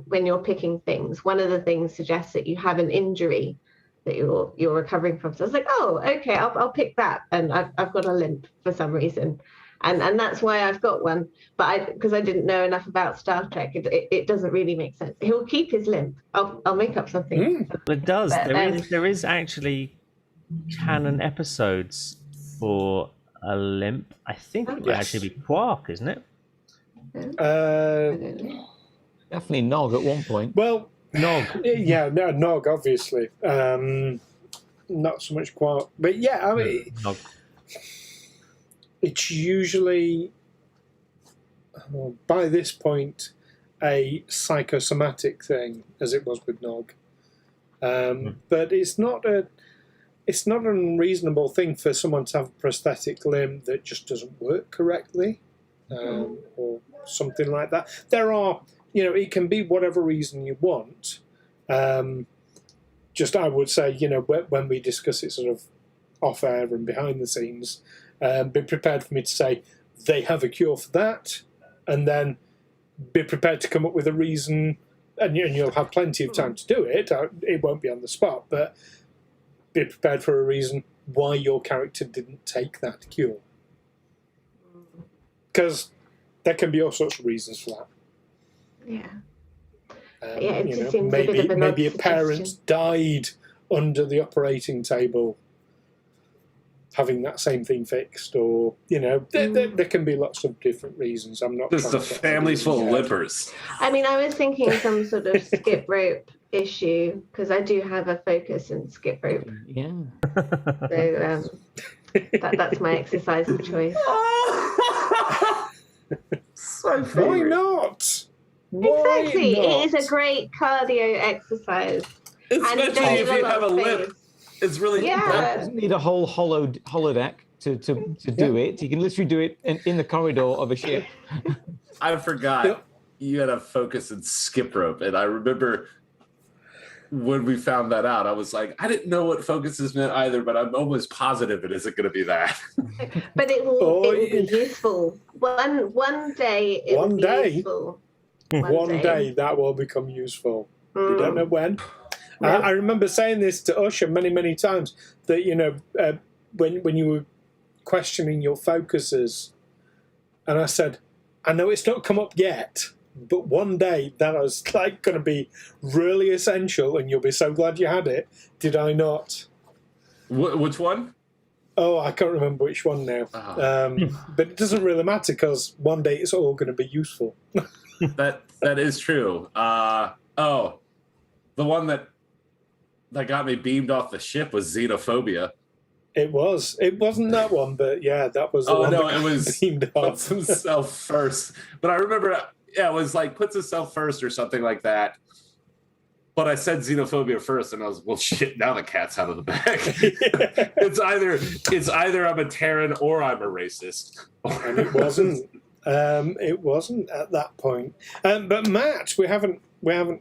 when you're picking things, one of the things suggests that you have an injury that you're recovering from. So I was like, oh, okay, I'll pick that. And I've got a limp for some reason. And that's why I've got one. But because I didn't know enough about Star Trek, it doesn't really make sense. He'll keep his limp. I'll make up something. It does. But, there is actually canon episodes for a limp. I think it would actually be Quark, isn't it? Definitely Nog at one point. Well, Nog. Yeah, no, Nog, obviously. Not so much Quark. But yeah, I mean, Nog. It's usually, by this point, a psychosomatic thing, as it was with Nog. But it's not an unreasonable thing for someone to have a prosthetic limb that just doesn't work correctly, or something like that. There are, it can be whatever reason you want. Just, I would say, when we discuss it sort of off air and behind the scenes, be prepared for me to say they have a cure for that, and then be prepared to come up with a reason, and you'll have plenty of time to do it. It won't be on the spot, but be prepared for a reason why your character didn't take that cure. Because there can be all sorts of reasons for that. Yeah. It just seems a bit of an maybe a odd parent suggestion. died under the operating table having that same thing fixed, or there can be lots of different reasons. I'm not Just a family's full of lippers. I mean, I was thinking some sort of skip rope issue, because I do have a focus in skip rope. Yeah. So that's my exercise of choice. So Why not? Exactly. Why not? It is a great cardio exercise. Especially if you have a lip. It's really Yeah. You doesn't need a whole holodeck to do it. You can literally do it in the corridor of a ship. I forgot you had a focus and skip rope, and I remember when we found that out, I was like, I didn't know what focuses meant either, but I'm almost positive it isn't going to be that. But it will be useful. One day it will be useful. One day that will become useful. We don't know when. No. I remember saying this to Usher many, many times, that, when you were questioning your focuses, and I said, I know it's not come up yet, but one day that was like going to be really essential, and you'll be so glad you had it. Did I not? Which one? Oh, I can't remember which one now. But it doesn't really matter, because one day it's all going to be useful. That is true. The one that got me beamed off the ship was xenophobia. It was. It wasn't that one, but yeah, that was the one. No, that it was beamed off. puts himself first. But I remember, it was like puts himself first or something like that. But I said xenophobia first, and I was, well, shit, now the cat's out of the bag. It's either I'm a Terran or I'm a racist. And it wasn't. It wasn't at that point. But Matt, we haven't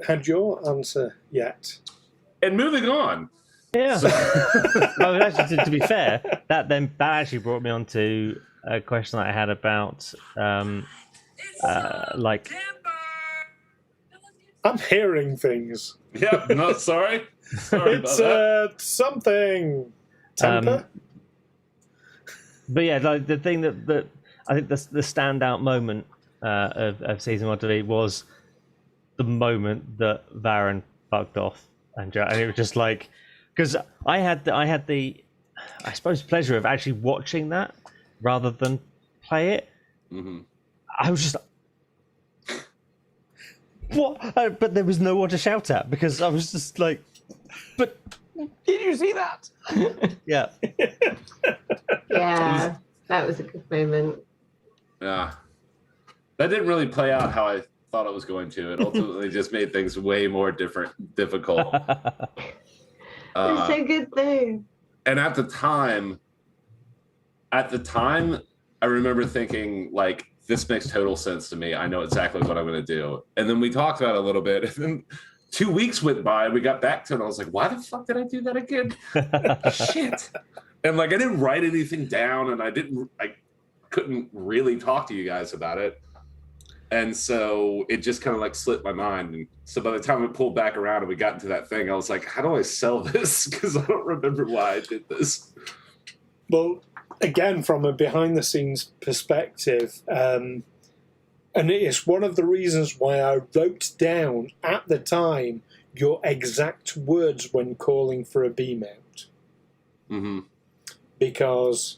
had your answer yet. And moving on. Yeah. Well, actually, to be fair, that actually brought me on to a question that I had about like. I'm hearing things. Yep. No, sorry. Sorry It's about that. something. Temper. But yeah, like the thing that I think the standout moment of season 1 to me was the moment that Varren fucked off, and it was just like, because I had the I suppose pleasure of actually watching that rather than play it. Mm-hmm. I was just what? But there was no one to shout at because I was just like, but did you see that? Yeah. Yeah, that was a good moment. Yeah. That didn't really play out how I thought it was going to. It ultimately just made things way more difficult. It's so good though. And at the time, I remember thinking, like, this makes total sense to me. I know exactly what I'm going to do. And then we talked about it a little bit. And then 2 weeks went by, and we got back to it. And I was like, why the fuck did I do that again? Shit. And, like, I didn't write anything down, and I couldn't really talk to you guys about it. And so it just kind of, like, slipped my mind. And so by the time we pulled back around and we got into that thing, I was like, how do I sell this? Because I don't remember why I did this. Well, again, from a behind-the-scenes perspective, and it is one of the reasons why I wrote down at the time your exact words when calling for a beam out. Mm-hmm. Because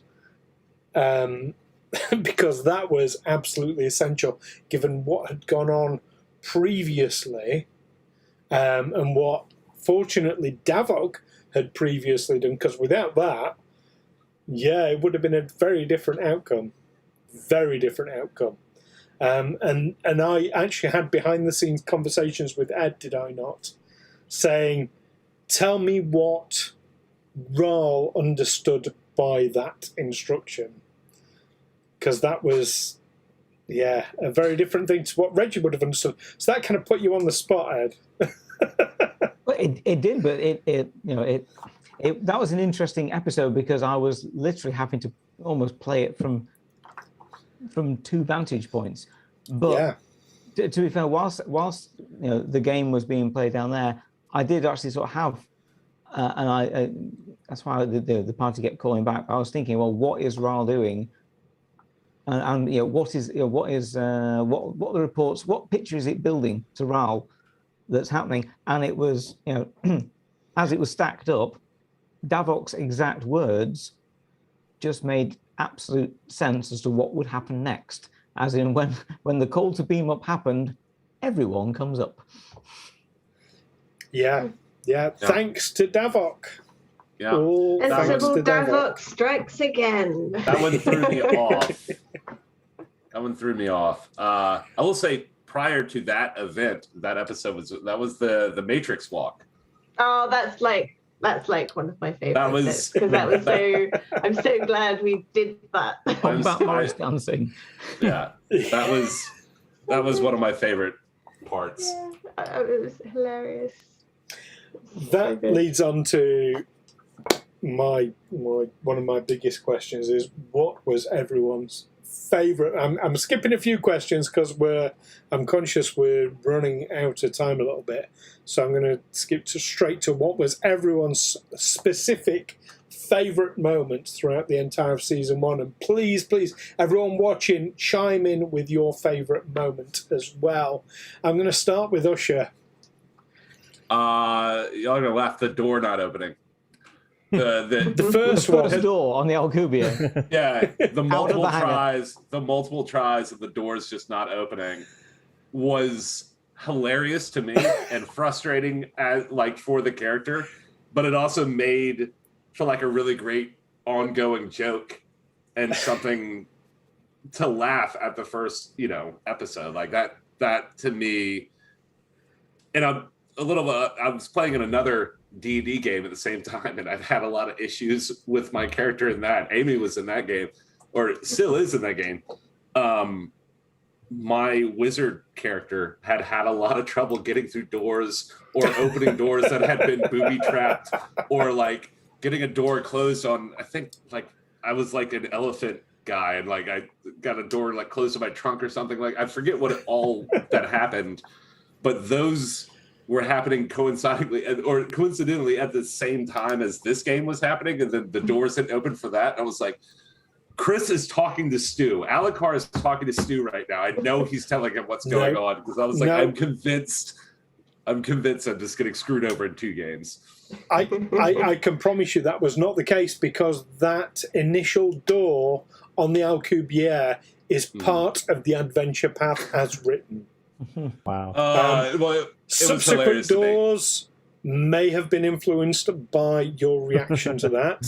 that was absolutely essential, given what had gone on previously, and what, fortunately, Davok had previously done, because without that, yeah, it would have been a very different outcome. Very different outcome. And I actually had behind-the-scenes conversations with Ed, did I not? Saying, tell me what Wraal understood by that instruction. Because that was, yeah, a very different thing to what Reggie would have understood. So that kind of put you on the spot, Ed. Well, it did, but that was an interesting episode because I was literally having to almost play it from two vantage points. But to be fair, whilst the game was being played down there, I did actually sort of have, and I that's why the party kept calling back. I was thinking, well, what is Wraal doing? And what are the reports? What picture is it building to Wraal that's happening? And it was, as it was stacked up, Davok's exact words just made absolute sense as to what would happen next. As in, when the call to beam up happened, everyone comes up. Yeah. Thanks to Davok. Yeah. And Sybil Davok strikes again. That one threw me off. I will say, prior to that event, that episode was the Matrix walk. Oh, that's like one of my favorites. I'm so glad we did that. About Morris dancing. Yeah, that was one of my favorite parts. Yeah, it was hilarious. That leads on to my one of my biggest questions is, what was everyone's favourite? I'm skipping a few questions because I'm conscious we're running out of time a little bit, so I'm going to skip straight to what was everyone's specific favourite moment throughout the entire season 1. And please, everyone watching, chime in with your favourite moment as well. I'm going to start with Usher. Y'all are gonna laugh. The door not opening. The first door on the Alcubierre. Yeah, the multiple tries of the doors just not opening was hilarious to me and frustrating for the character, but it also made for like a really great ongoing joke and something to laugh at the first episode. Like that to me. And I was playing in another D&D game at the same time, and I've had a lot of issues with my character in that. Amy was in that game, or still is in that game. My wizard character had a lot of trouble getting through doors or opening doors that had been booby trapped, or like getting a door closed on. I think like I was like an elephant guy, and like I got a door like closed to my trunk or something. Like I forget what all that happened, but those were happening coincidentally at the same time as this game was happening, and then the doors had opened for that. And I was like, Chris is talking to Stu. Alucard is talking to Stu right now. I know he's telling him what's going on, because I was like, I'm convinced I'm just getting screwed over in 2 games. I can promise you that was not the case, because that initial door on the Alcubierre is part of the adventure path as written. Wow. Well, it was Subsequent hilarious to me. doors may have been influenced by your reaction to that.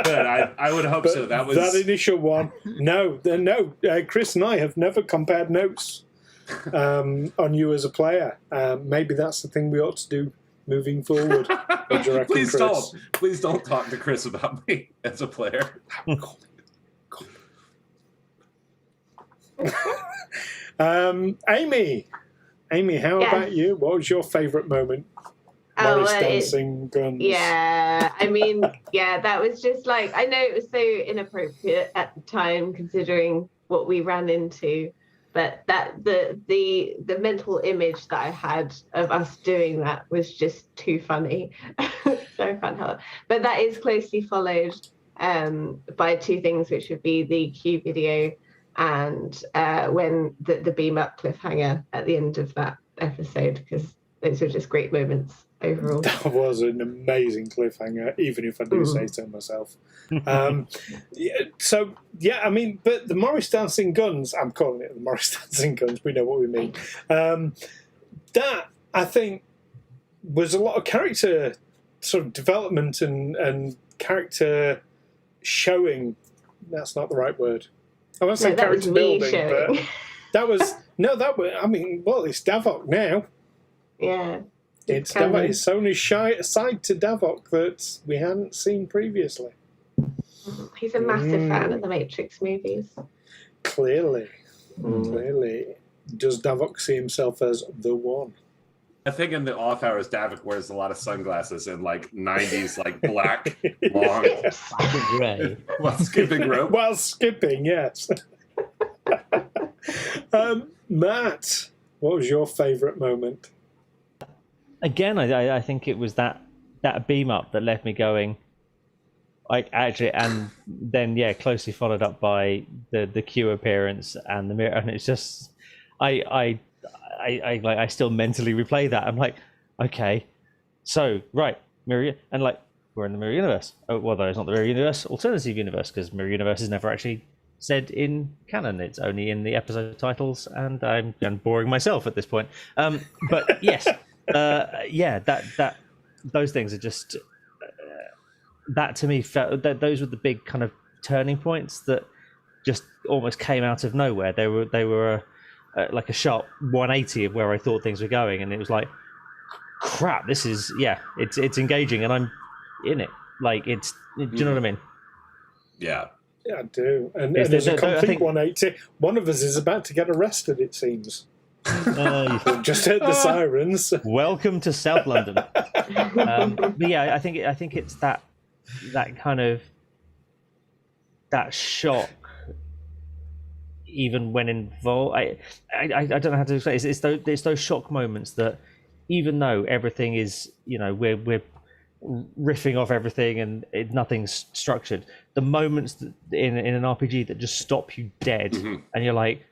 Good. I would hope But so. That was that initial one. No. Chris and I have never compared notes on you as a player. Maybe that's the thing we ought to do moving forward. What do you reckon, Please Chris? don't. Please don't talk to Chris about me as a player. Amy, how about you? What was your favourite moment? Morris dancing guns. Yeah, I mean, that was just like, I know it was so inappropriate at the time considering what we ran into, but that the mental image that I had of us doing that was just too funny. So I can't help it. But that is closely followed by two things, which would be the Q video and when the beam up cliffhanger at the end of that episode, because those were just great moments overall. That was an amazing cliffhanger, even if I do say so myself. I mean, but the Morris dancing guns, I'm calling it the Morris dancing guns, we know what we mean. That, I think, was a lot of character sort of development and character showing. That's not the right word. I won't say character building, but that was I mean, well, it's Davok now. Yeah. It's Davok. It's Sony's side to Davok that we hadn't seen previously. He's a massive fan of the Matrix movies. Clearly. Does Davok see himself as the one? I think in the off hours, Davok wears a lot of sunglasses and like 90s, like black, long, Gray. while skipping rope. While skipping, yes. Matt, what was your favourite moment? Again, I think it was that beam up that left me going, like, actually, and then closely followed up by the Q appearance and the mirror, and it's just I still mentally replay that. I'm like, okay, so right, mirror, and like we're in the mirror universe. Oh, well, though it's not the mirror universe, alternative universe, because mirror universe is never actually said in canon. It's only in the episode titles, and I'm boring myself at this point. But yes, that those things are just that to me felt that those were the big kind of turning points that just almost came out of nowhere. They were like a sharp 180 of where I thought things were going, and it was like, crap, this is it's engaging, and I'm in it. Like do you know what I mean? Yeah, I do. And there's a complete 180. One of us is about to get arrested, it seems. Just heard the sirens. Welcome to South London. But yeah, I think it's that kind of that shock, even when involved. I don't know how to explain it. It's those shock moments that, even though everything is, we're riffing off everything and nothing's structured, the moments that in an RPG that just stop you dead, and you're like,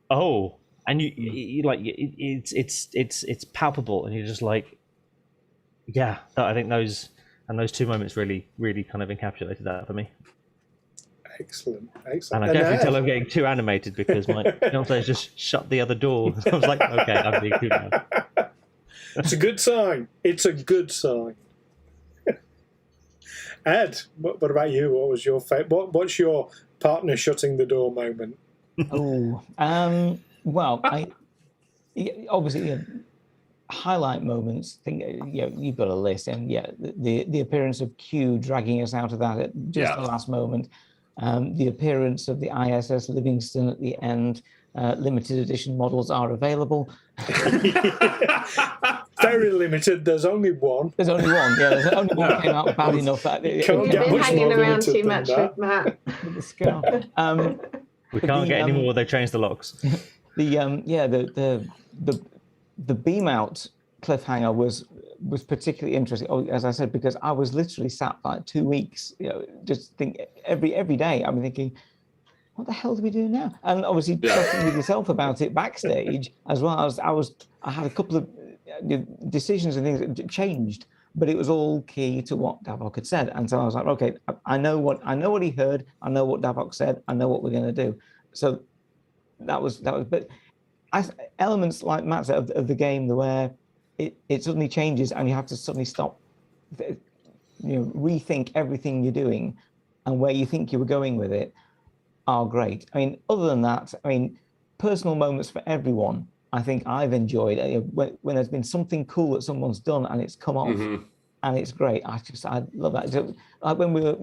oh, and you like it's palpable, and you're just like, I think those two moments really kind of encapsulated that for me. Excellent. And I definitely tell I'm getting too animated because my fiance has just shut the other door. I was like, okay, I'm being too now. It's a good sign. It's a good sign. Ed, what about you? What was your what's your partner shutting the door moment? Well, obviously highlight moments. You've got a list, and the appearance of Q dragging us out of that at just the last moment. The appearance of the ISS Livingstone at the end. Limited edition models are available. Very limited. There's only one. There's only one. Yeah, there's only one came out bad enough that You've been hanging around too much with Matt. The scale. We can't get any more. They changed the locks. The beam out cliffhanger was particularly interesting. As I said, because I was literally sat like 2 weeks, just think every day. I'm thinking, what the hell do we do now? And obviously talking with yourself about it backstage as well. I had a couple of decisions and things that changed, but it was all key to what Davok had said. And so I was like, okay, I know what he heard. I know what Davok said. I know what we're going to do. So that was. But elements like Matt said of the game where it suddenly changes and you have to suddenly stop, rethink everything you're doing and where you think you were going with it are great. I mean, other than that, personal moments for everyone. I think I've enjoyed when there's been something cool that someone's done and it's come off and it's great. I love that. Like when we were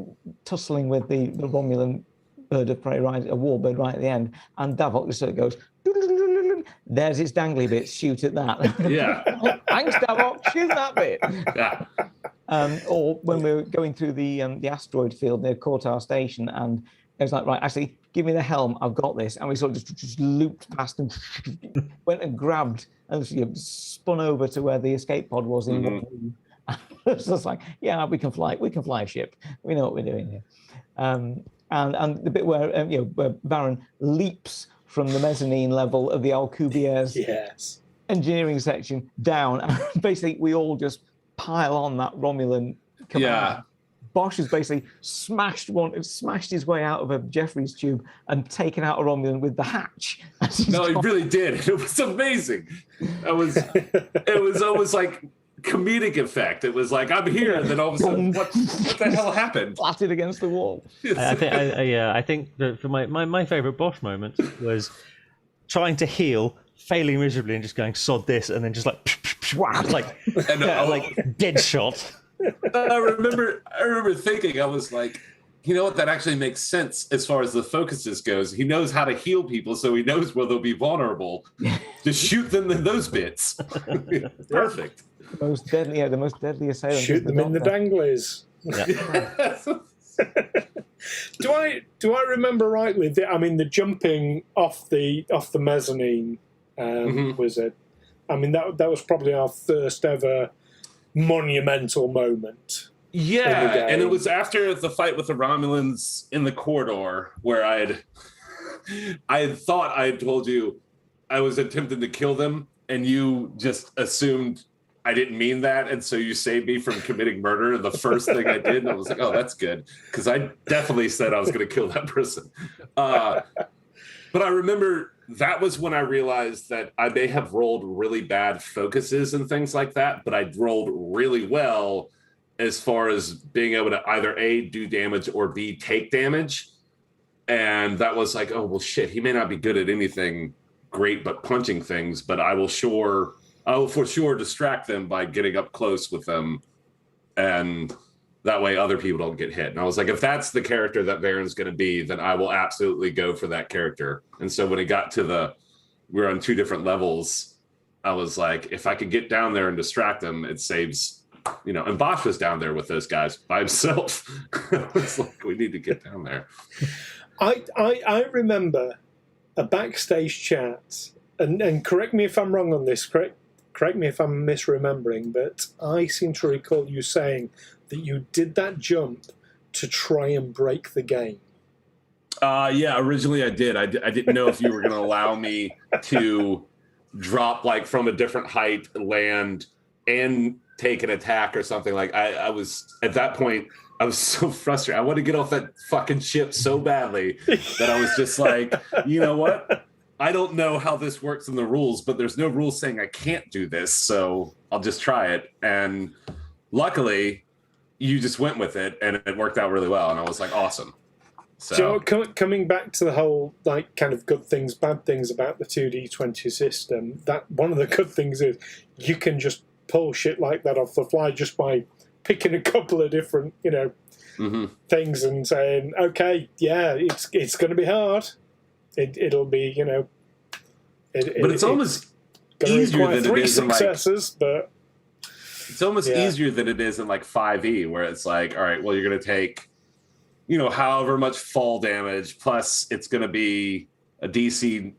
tussling with the Romulan bird of prey, right, a warbird right at the end, and Davok just sort of goes, there's its dangly bits, shoot at that. Yeah. Thanks, Davok, shoot that bit. Yeah. Or when we were going through the asteroid field near Kortar Station, and it was like, right, actually, give me the helm, I've got this. And we sort of just looped past and went and grabbed and spun over to where the escape pod was in one room. It's just like, yeah, we can fly a ship. We know what we're doing here. And the bit where where Varren leaps from the mezzanine level of the Alcubierre's engineering section down, and basically we all just pile on that Romulan command. Yeah. Bosh has basically smashed his way out of a Jeffries tube and taken out a Romulan with the hatch. No, he really did. It was amazing. It was almost like comedic effect. It was like, I'm here, and then all of a sudden, what the hell happened? Flatted against the wall. I think that for my favorite Bosch moment was trying to heal, failing miserably, and just going sod this, and then just like dead shot. I remember thinking, I was like, you know what, that actually makes sense as far as the focuses goes. He knows how to heal people, so he knows where they'll be vulnerable. Just shoot them in those bits. Perfect. The most deadly assailant. Shoot them in the danglies. Yeah. Do I remember rightly? The jumping off the mezzanine was it? That was probably our first ever monumental moment. Yeah, and it was after the fight with the Romulans in the corridor where I had thought I had told you I was attempting to kill them, and you just assumed I didn't mean that, and so you saved me from committing murder. The first thing I did, and I was like, "Oh, that's good," because I definitely said I was going to kill that person. But I remember that was when I realized that I may have rolled really bad focuses and things like that, but I rolled really well as far as being able to either A, do damage, or B, take damage. And that was like, oh, well, shit, he may not be good at anything great but punching things, but I will for sure distract them by getting up close with them. And that way other people don't get hit. And I was like, if that's the character that Varren's going to be, then I will absolutely go for that character. And so when it got to we're on 2 different levels, I was like, if I could get down there and distract them, it saves, and Bosh was down there with those guys by himself. It's like, we need to get down there. I remember a backstage chat, and correct me if I'm wrong on this, correct me if I'm misremembering, but I seem to recall you saying that you did that jump to try and break the game. Yeah, originally I did. I didn't know if you were going to allow me to drop like from a different height, land, and take an attack or something. Like I was at that point, I was so frustrated. I wanted to get off that fucking ship so badly that I was just like, you know what? I don't know how this works in the rules, but there's no rules saying I can't do this, so I'll just try it. And luckily, you just went with it, and it worked out really well. And I was like, awesome. So coming back to the whole like kind of good things, bad things about the 2D20 system, that one of the good things is you can just pull shit like that off the fly just by picking a couple of different, things and saying, okay, yeah, it's going to be hard. It'll be, but it's almost easier than it is in successes, but it's almost easier than it is in like 5e, where it's like, all right, well, you're going to take, however much fall damage, plus it's going to be a DC,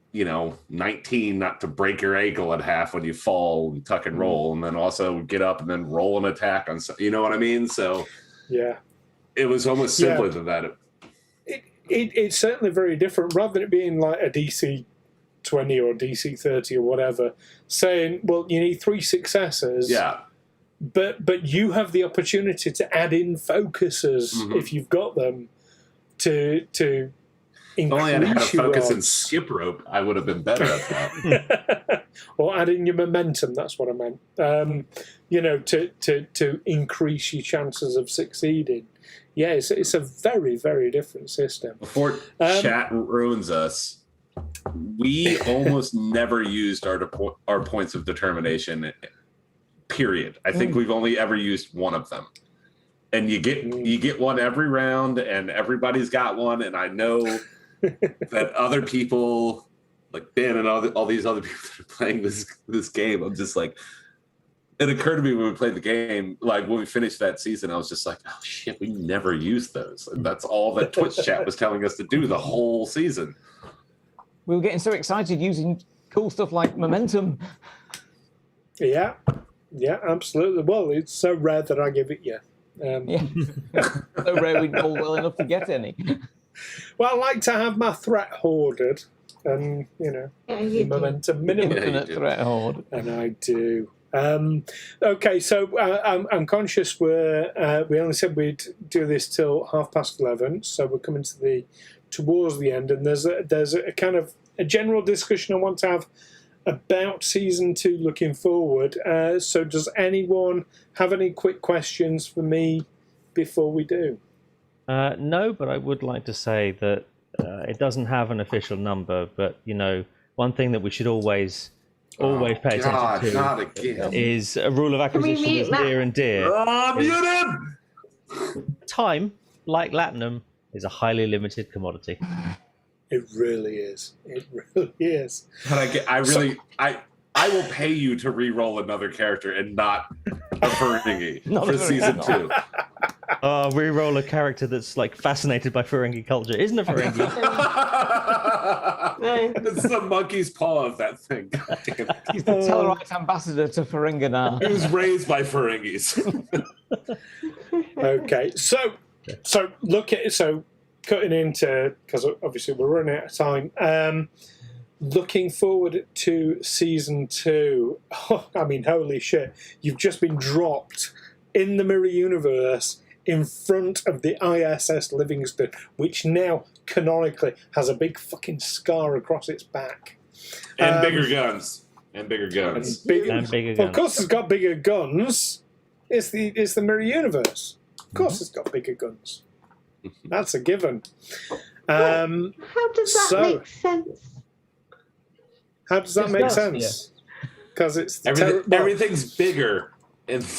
19 not to break your ankle in half when you fall and tuck and roll, and then also get up and then roll an attack on, you know what I mean? So yeah, it was almost simpler than that. It's certainly very different, rather than it being like a DC 20 or DC 30 or whatever, saying, well, you need 3 successes. Yeah. But you have the opportunity to add in focuses if you've got them to If only I'd had a increase your focus and odds. skip rope, I would have been better at that. Or adding your momentum, that's what I meant. You know, to increase your chances of succeeding. Yeah, it's a very, very different system. Before chat ruins us, we almost never used our points of determination, period. I think we've only ever used one of them. And you get one every round, and everybody's got one, and I know that other people, like Ben and all these other people that are playing this game, I'm just like, it occurred to me when we played the game, like when we finished that season, I was just like, oh shit, we never used those. And that's all that Twitch chat was telling us to do the whole season. We were getting so excited using cool stuff like momentum. Yeah, absolutely. Well, it's so rare that I give it you. Yeah, so rare we'd roll well enough to get any. Well, I like to have my threat hoarded, and the momentum minimum. Infinite threat hoard. And I do. Okay, so I'm conscious we only said we'd do this till 11:30, so we're coming towards the end, and there's a kind of a general discussion I want to have about season 2 looking forward. So does anyone have any quick questions for me before we do? No, but I would like to say that it doesn't have an official number, but one thing that we should always pay attention to not again. is a rule of acquisition is near and dear. Mute him! Time, like Latinum, is a highly limited commodity. It really is. It really is. But I will pay you to re-roll another character and not a Ferengi for season 2. Re-roll a character that's like fascinated by Ferengi culture. Isn't a Ferengi? It's the monkey's paw of that thing. He's the Tellarite ambassador to Ferenginar. He was raised by Ferengis. Okay, so cutting into, because obviously we're running out of time. Looking forward to season 2. Oh, I mean, holy shit! You've just been dropped in the mirror universe in front of the ISS Livingstone, which now canonically has a big fucking scar across its back. And bigger guns. And bigger guns. Well, of course it's got bigger guns. It's the mirror universe. Of course it's got bigger guns. That's a given. How does that make sense? How does that make sense? Because it's everything's bigger.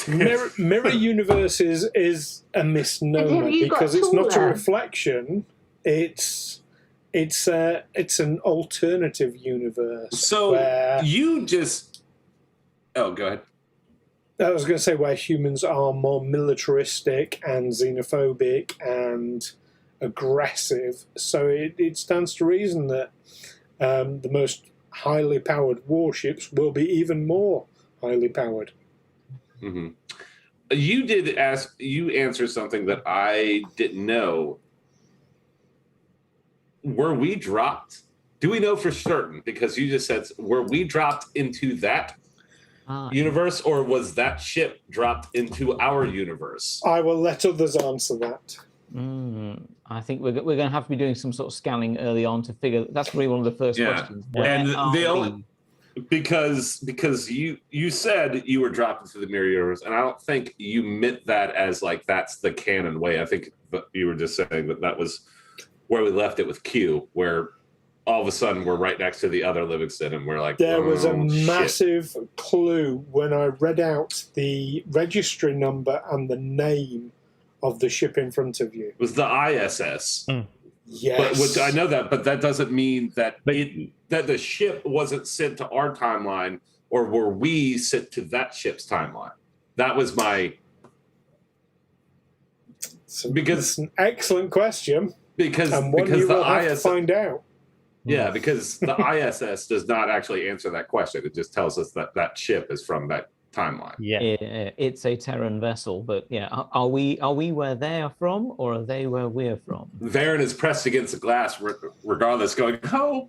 Mirror universe is a misnomer because it's not a reflection. It's an alternative universe. So you just go ahead. I was going to say where humans are more militaristic and xenophobic and aggressive. So it stands to reason that the most highly powered warships will be even more highly powered. Mm-hmm. You answered something that I didn't know. Were we dropped? Do we know for certain? Because you just said, were we dropped into that universe, or was that ship dropped into our universe? I will let others answer that. I think we're going to have to be doing some sort of scanning early on to figure. That's really one of the first questions. And the only because you said you were dropped into the mirror universe, and I don't think you meant that as like that's the canon way. I think you were just saying that was where we left it with Q, where all of a sudden we're right next to the other Livingstone, and we're like, there was a massive clue when I read out the registry number and the name of the ship in front of you. It was the ISS. Yes. Which I know that, but that doesn't mean that that the ship wasn't sent to our timeline, or were we sent to that ship's timeline? That was my... It's an excellent question. Because you will have to find out. Yeah, because the ISS does not actually answer that question. It just tells us that that ship is from that timeline. Yeah, it's a Terran vessel, but yeah, are we where they are from, or are they where we're from? Varren is pressed against the glass, regardless, going, "Oh."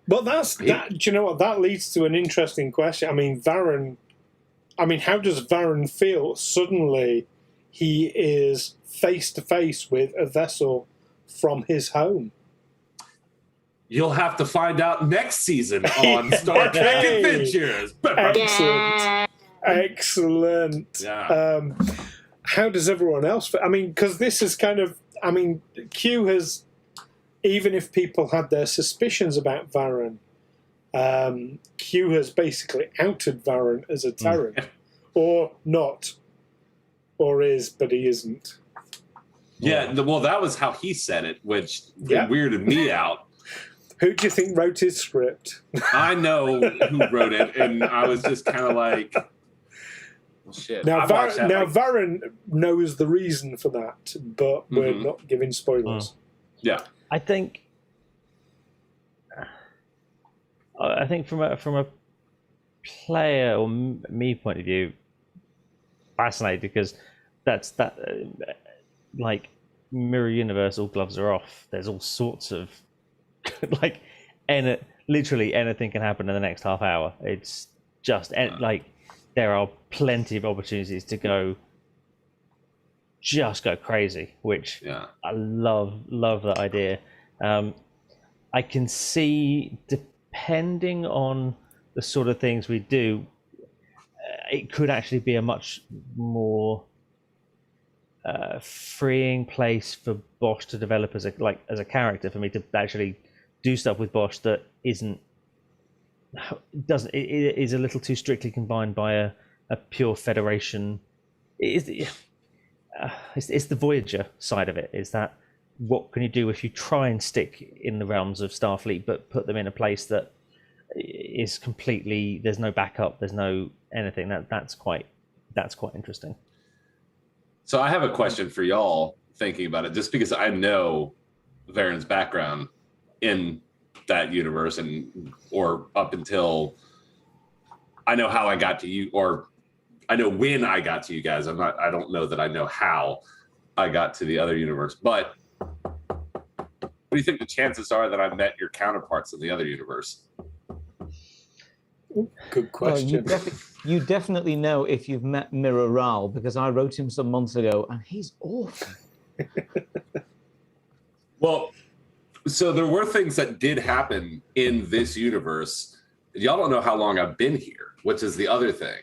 Well, that. Do you know what? That leads to an interesting question. I mean, Varren. I mean, how does Varren feel? Suddenly, he is face to face with a vessel from his home? You'll have to find out next season on Star Trek Adventures. Excellent. Yeah. How does everyone else? I mean, because this is kind of. I mean, Q has. Even if people had their suspicions about Varren, Q has basically outed Varren as a Terran, or not, or is, but he isn't. Yeah. Well, that was how he said it, which weirded me out. Who do you think wrote his script? I know who wrote it, and I was just kind of like, well, shit. Now, Varren knows the reason for that, but we're not giving spoilers. Yeah. I think from a player or me point of view, fascinated because that's like mirror universe. All gloves are off. There's all sorts of like, literally anything can happen in the next half hour. It's just like there are plenty of opportunities to go crazy, which I love that idea. I can see, depending on the sort of things we do, it could actually be a much more freeing place for Bosh to develop as a character, for me to actually do stuff with Bosh that is a little too strictly confined by a pure Federation. It's the Voyager side of it. Is that what can you do if you try and stick in the realms of Starfleet, but put them in a place that is completely, there's no backup, there's no anything. That's quite interesting. So I have a question for y'all thinking about it, just because I know Varren's background in that universe, or up until I know how I got to you, or I know when I got to you guys. I don't know that I know how I got to the other universe, but what do you think the chances are that I met your counterparts in the other universe? Good question. Well, you definitely know if you've met Mirror Wraal, because I wrote him some months ago and he's awful. Well, so there were things that did happen in this universe. Y'all don't know how long I've been here, which is the other thing.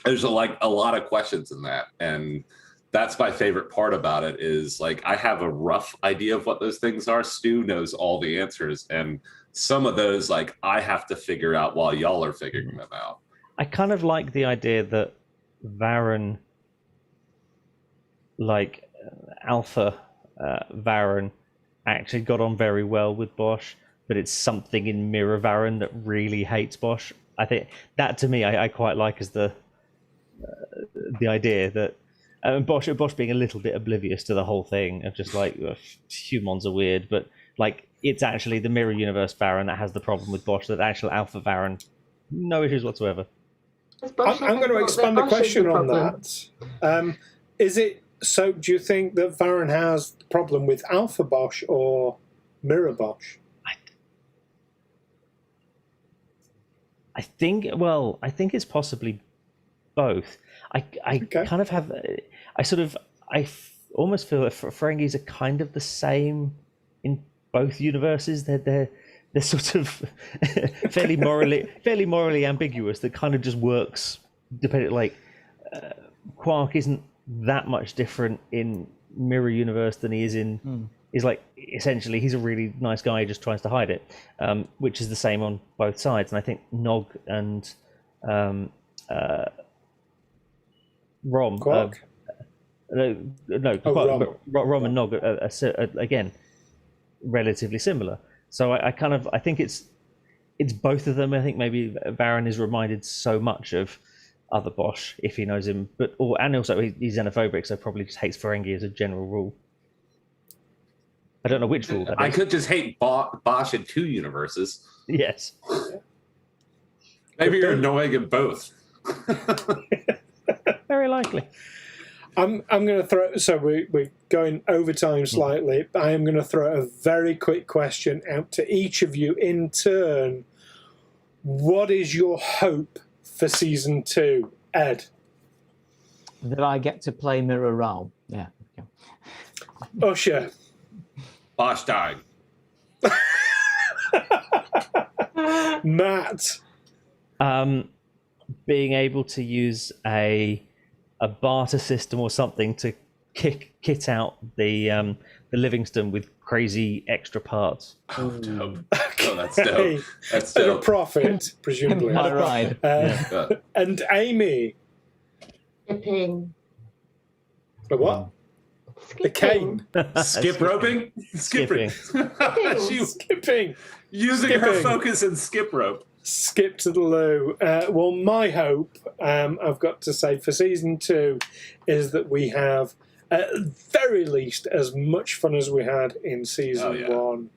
There's a lot of questions in that, and that's my favorite part about it. Is like I have a rough idea of what those things are. Stu knows all the answers, and some of those I have to figure out while y'all are figuring them out. I kind of like the idea that Varren, Alpha Varren, actually got on very well with Bosh, but it's something in Mirror Varren that really hates Bosh. I think that, to me, I quite like as the idea that Bosh being a little bit oblivious to the whole thing of just humans are weird, but it's actually the Mirror Universe Varren that has the problem with Bosh, that actual Alpha Varren, no issues whatsoever. I'm going to expand the question on that. Is it so? Do you think that Varren has the problem with Alpha Bosh or Mirror Bosh? I think it's possibly both. I kind of have. I almost feel that Ferengis are kind of the same in both universes. They're sort of fairly morally ambiguous. That kind of just works depending. Quark isn't that much different in Mirror Universe than he is in. He's essentially he's a really nice guy who just tries to hide it, which is the same on both sides. And I think Nog and Rom. Quark? Rom and Nog are again relatively similar. So I think it's both of them. I think maybe Varren is reminded so much of other Bosh if he knows him, and also he's xenophobic, so probably just hates Ferengi as a general rule. I don't know which rule that is. I could just hate Bosh in two universes. Yes. Maybe you're annoying in both. Very likely. I'm going to throw. So we're going overtime slightly. I am going to throw a very quick question out to each of you in turn. What is your hope for season 2, Ed? That I get to play Mirror Wraal. Yeah. Usher. Bosh died. Matt. Being able to use a barter system or something to kit out the Livingstone with crazy extra parts. Oh, dope. Oh, that's dope. That's At a dope. profit, presumably. All right. And Amy. Skipping. The what? The cane. Skip roping? Skipping. Skipping. Using her focus and skip rope. Skip to the loo. Well, my hope, I've got to say, for season 2 is that we have, at very least, as much fun as we had in season 1,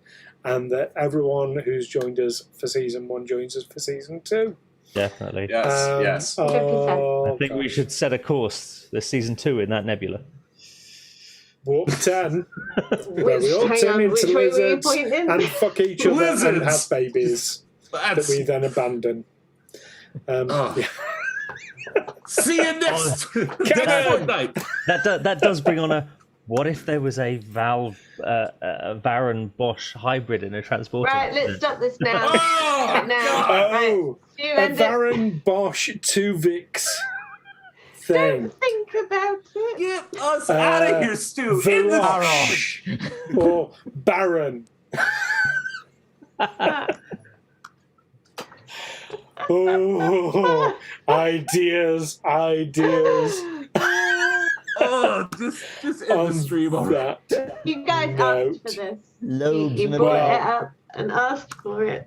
and that everyone who's joined us for season 1 joins us for season 2. Definitely. Yes. Oh, I think we should set a course. There's season 2 in that nebula. Warp 10, where we all turn into lizards and fuck each other and have babies that we then abandon. See you next fortnight. That does bring on a. What if there was a Varren Bosh hybrid in a transporter? Right, let's stop this now. Oh, a Varren Bosh 2 Vix thing. Don't think about it. Get us out of here, Stu. In the Varosh or Baron. Oh, ideas. Oh, just end the stream already. You guys asked for this. Loads You and brought it up and asked for it.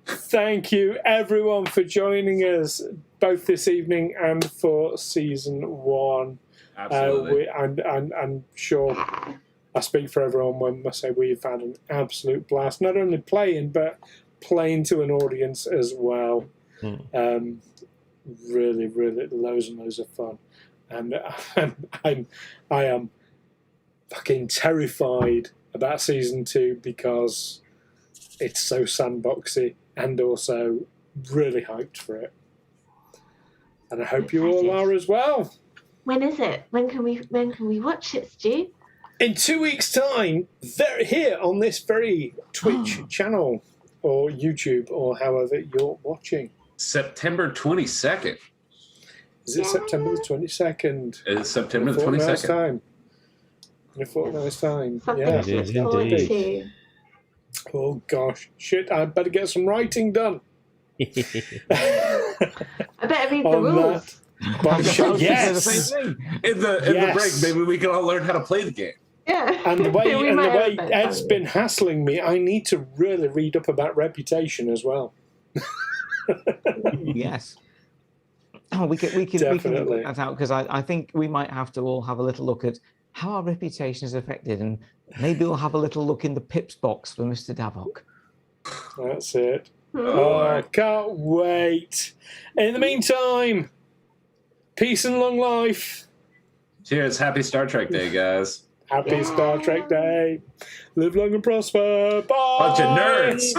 Thank you, everyone, for joining us both this evening and for season 1. Absolutely. I'm sure I speak for everyone when I say we've had an absolute blast, not only playing, but playing to an audience as well. Really, really loads and loads of fun. And I am fucking terrified about season 2 because it's so sandboxy and also really hyped for it. And I hope you all are as well. When is it? When can we watch it, Stu? In 2 weeks' time, here on this very Twitch channel or YouTube or however you're watching. September 22nd. Is it September the 22nd? It is September the 22nd. In a fortnight's time. Something Yeah. to look forward to. Oh gosh, shit! I better get some writing done. I better read the On rules. that, Yes. In the break, maybe we can all learn how to play the game. Yeah. And the way We might have that Ed's time. been hassling me, I need to really read up about reputation as well. Yes. Oh, we can Definitely. work that out because I think we might have to all have a little look at how our reputation is affected, and maybe we'll have a little look in the pips box for Mr. Davok. That's it. Hmm. Oh, I can't wait. In the meantime, peace and long life. Cheers. Happy Star Trek Day, guys. Happy Star Trek Day. Live long and prosper. Bye. Bunch of nerds.